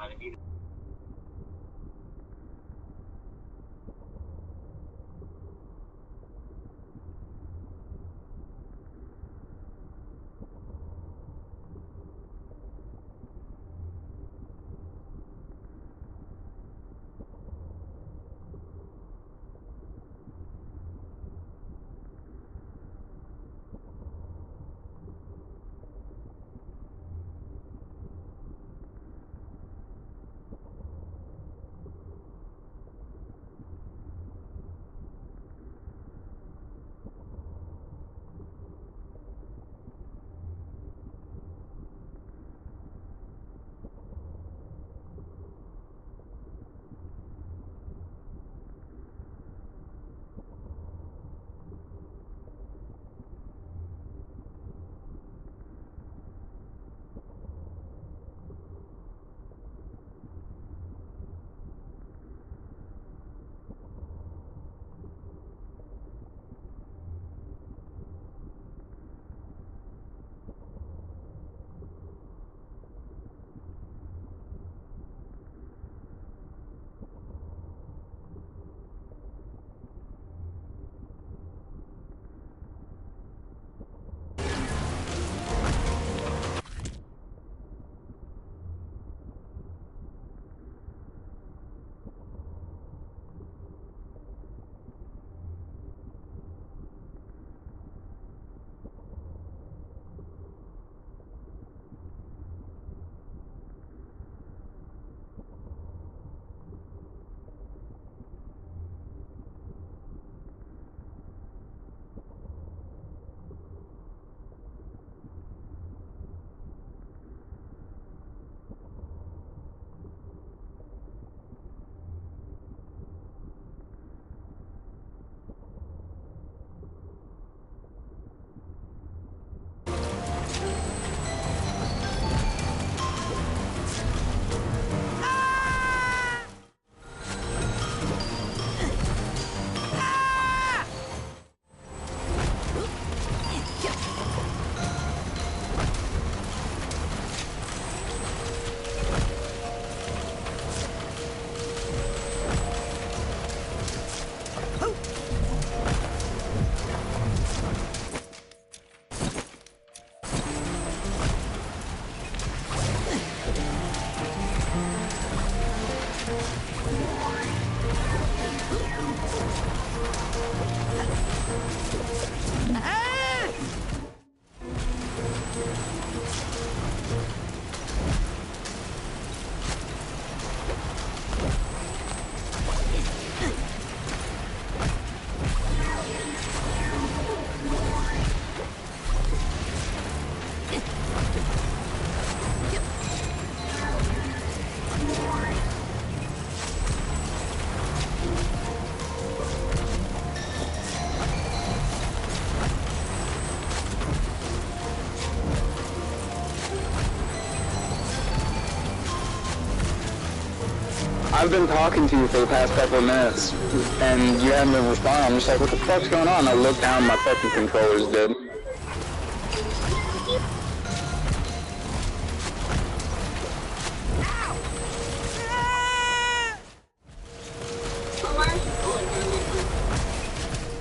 I've been talking to you for the past couple of minutes, and you haven't been responding. I'm just like, what the fuck's going on? I look down, my fucking controller's dead.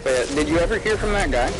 But did you ever hear from that guy?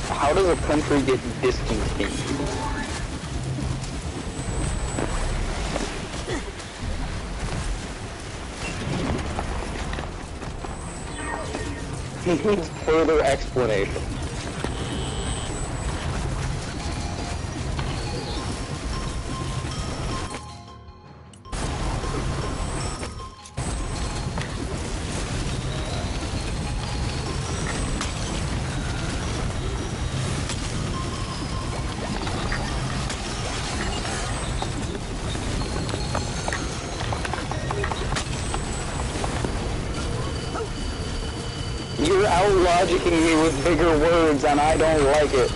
How does a country get discontinued? Needs further explanation. You're out-logicking me with bigger words, and I don't like it.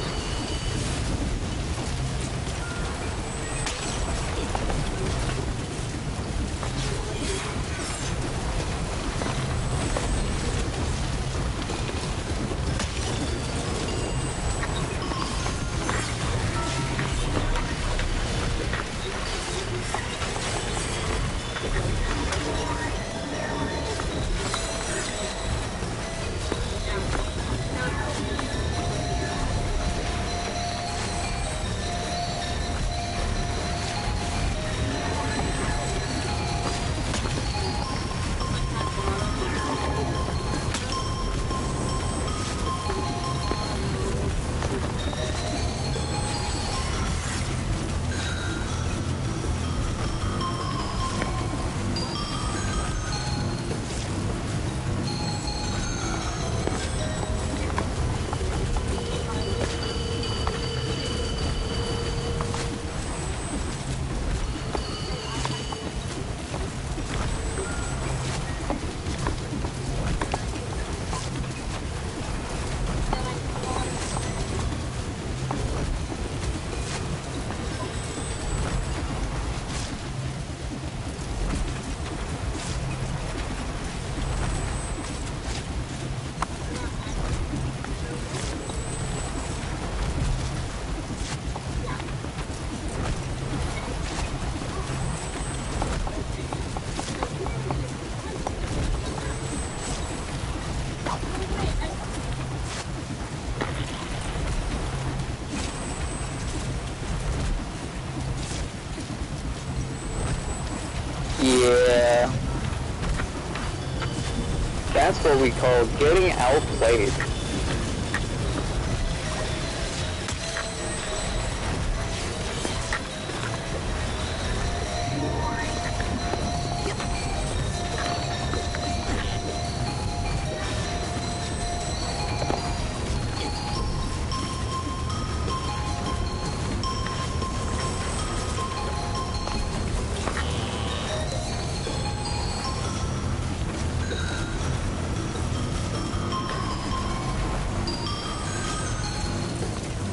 That's what we call getting outplayed.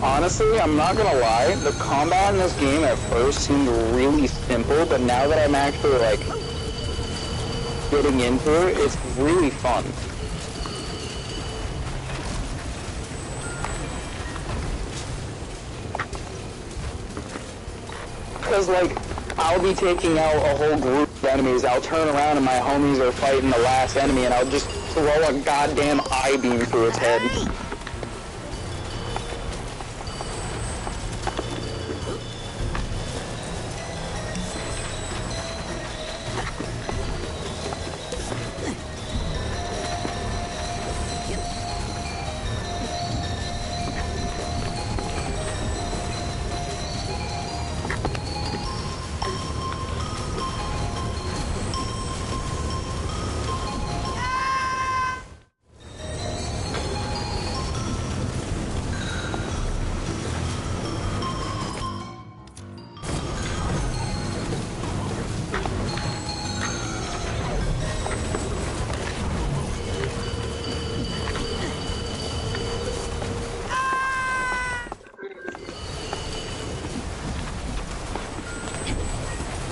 Honestly, I'm not gonna lie, the combat in this game at first seemed really simple, but now that I'm actually, like, getting into it, it's really fun. Because, like, I'll be taking out a whole group of enemies, I'll turn around and my homies are fighting the last enemy, and I'll just throw a goddamn I-beam through its head.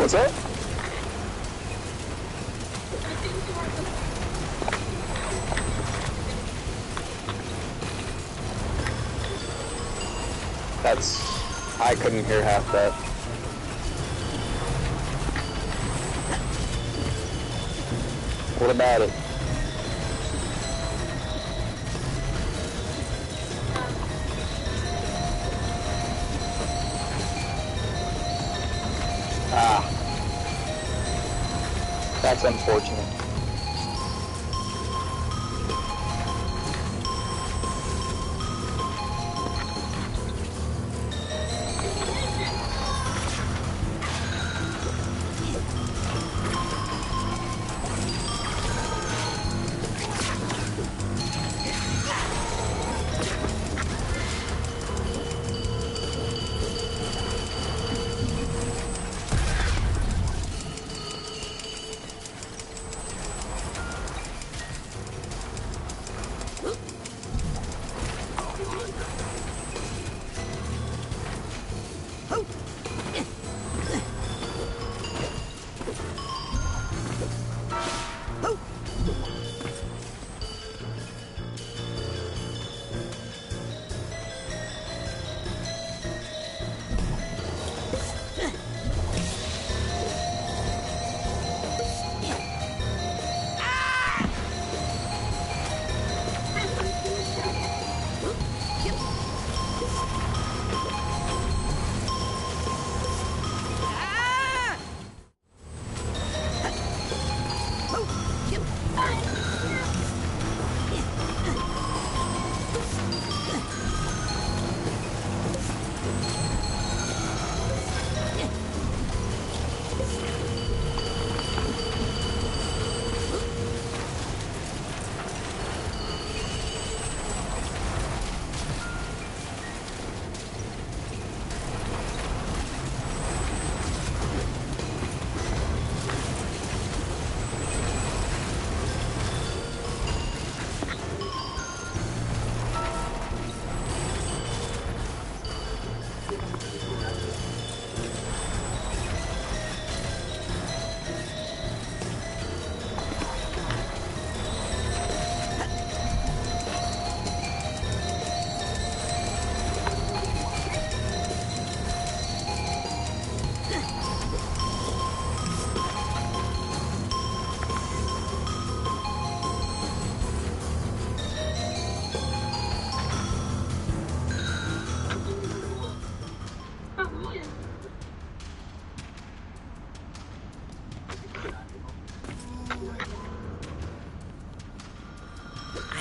What's that? I couldn't hear half that. What about it? Ah. That's unfortunate.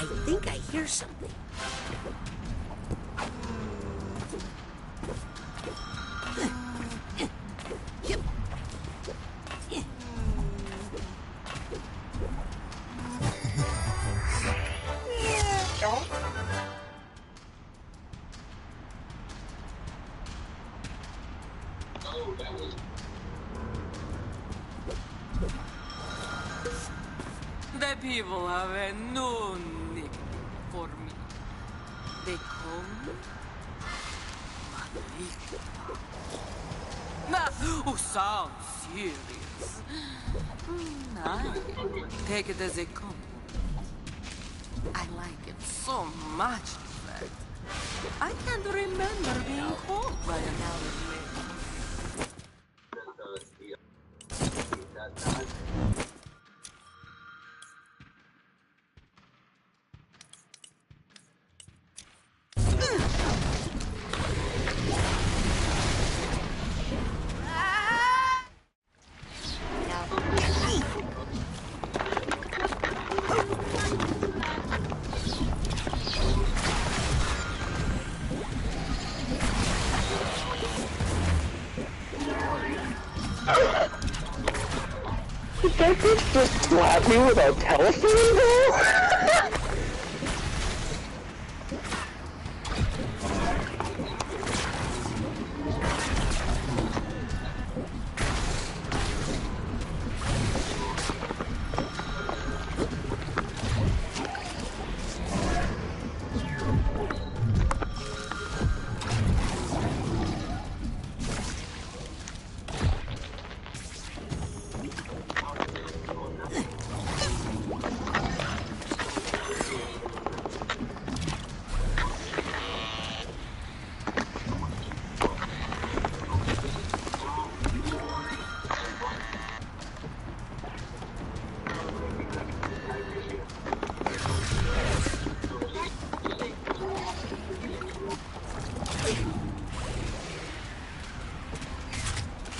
I think I hear something. The people have a new nickname for me. They call me Malika. Who sounds serious. I take it as a compliment. I like it so much, in fact. I can't remember being called by another name. Did that bitch just slap me with a telephone pole?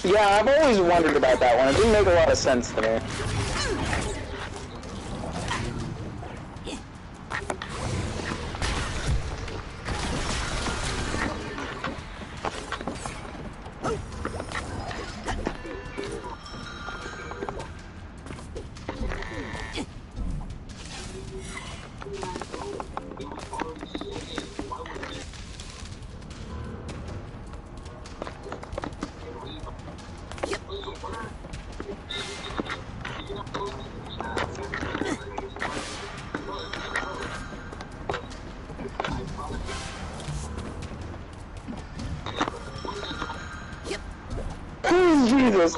Yeah, I've always wondered about that one. It didn't make a lot of sense to me. Jesus.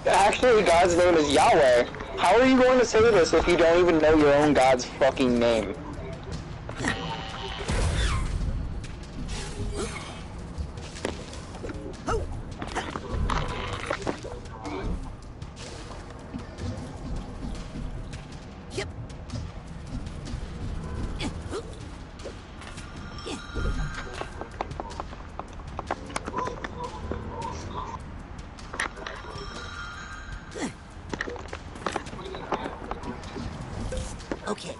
Actually, God's name is Yahweh. How are you going to say this if you don't even know your own God's fucking name? Okay,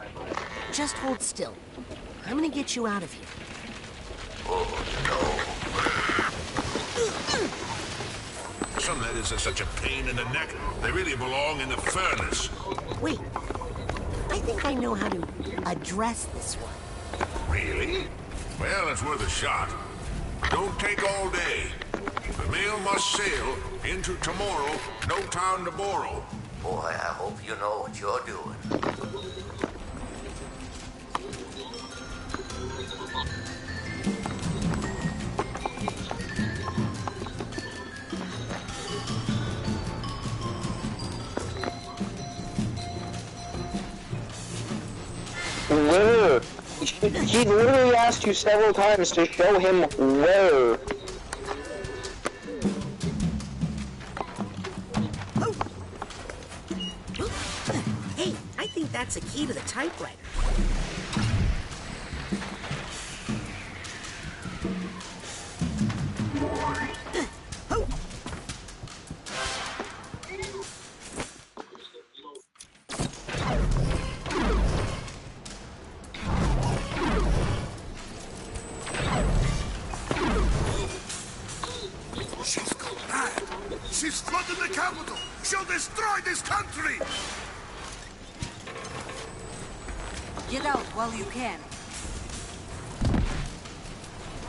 just hold still. I'm gonna get you out of here. Oh, no. Some letters are such a pain in the neck, they really belong in the furnace. Wait, I think I know how to address this one. Really? Well, it's worth a shot. Don't take all day. The mail must sail into tomorrow, no town to borrow. Boy, I hope you know what you're doing. Where? He literally asked you several times to show him where. think that's a key to the typewriter. She's gone mad. She's flooded the capital. She'll destroy this country. Get out while you can.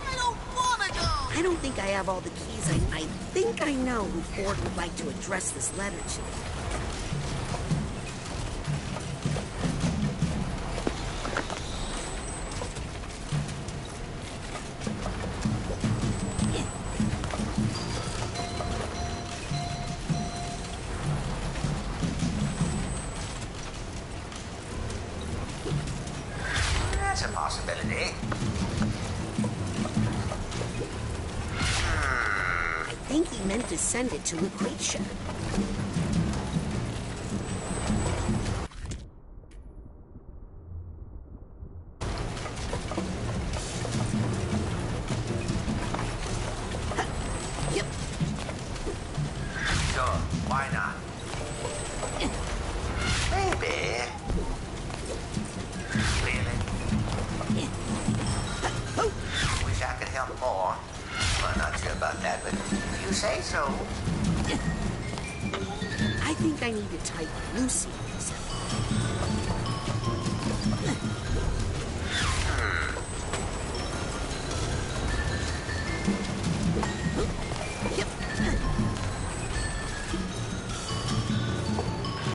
I don't wanna go! I don't think I have all the keys. I think I know who Ford would like to address this letter to. That's a possibility. I think he meant to send it to Lucretia. Yep. Sure, why not? Maybe. Really? Wish I could help more. Well, not sure about that, but you say so. I think I need to type Lucy myself.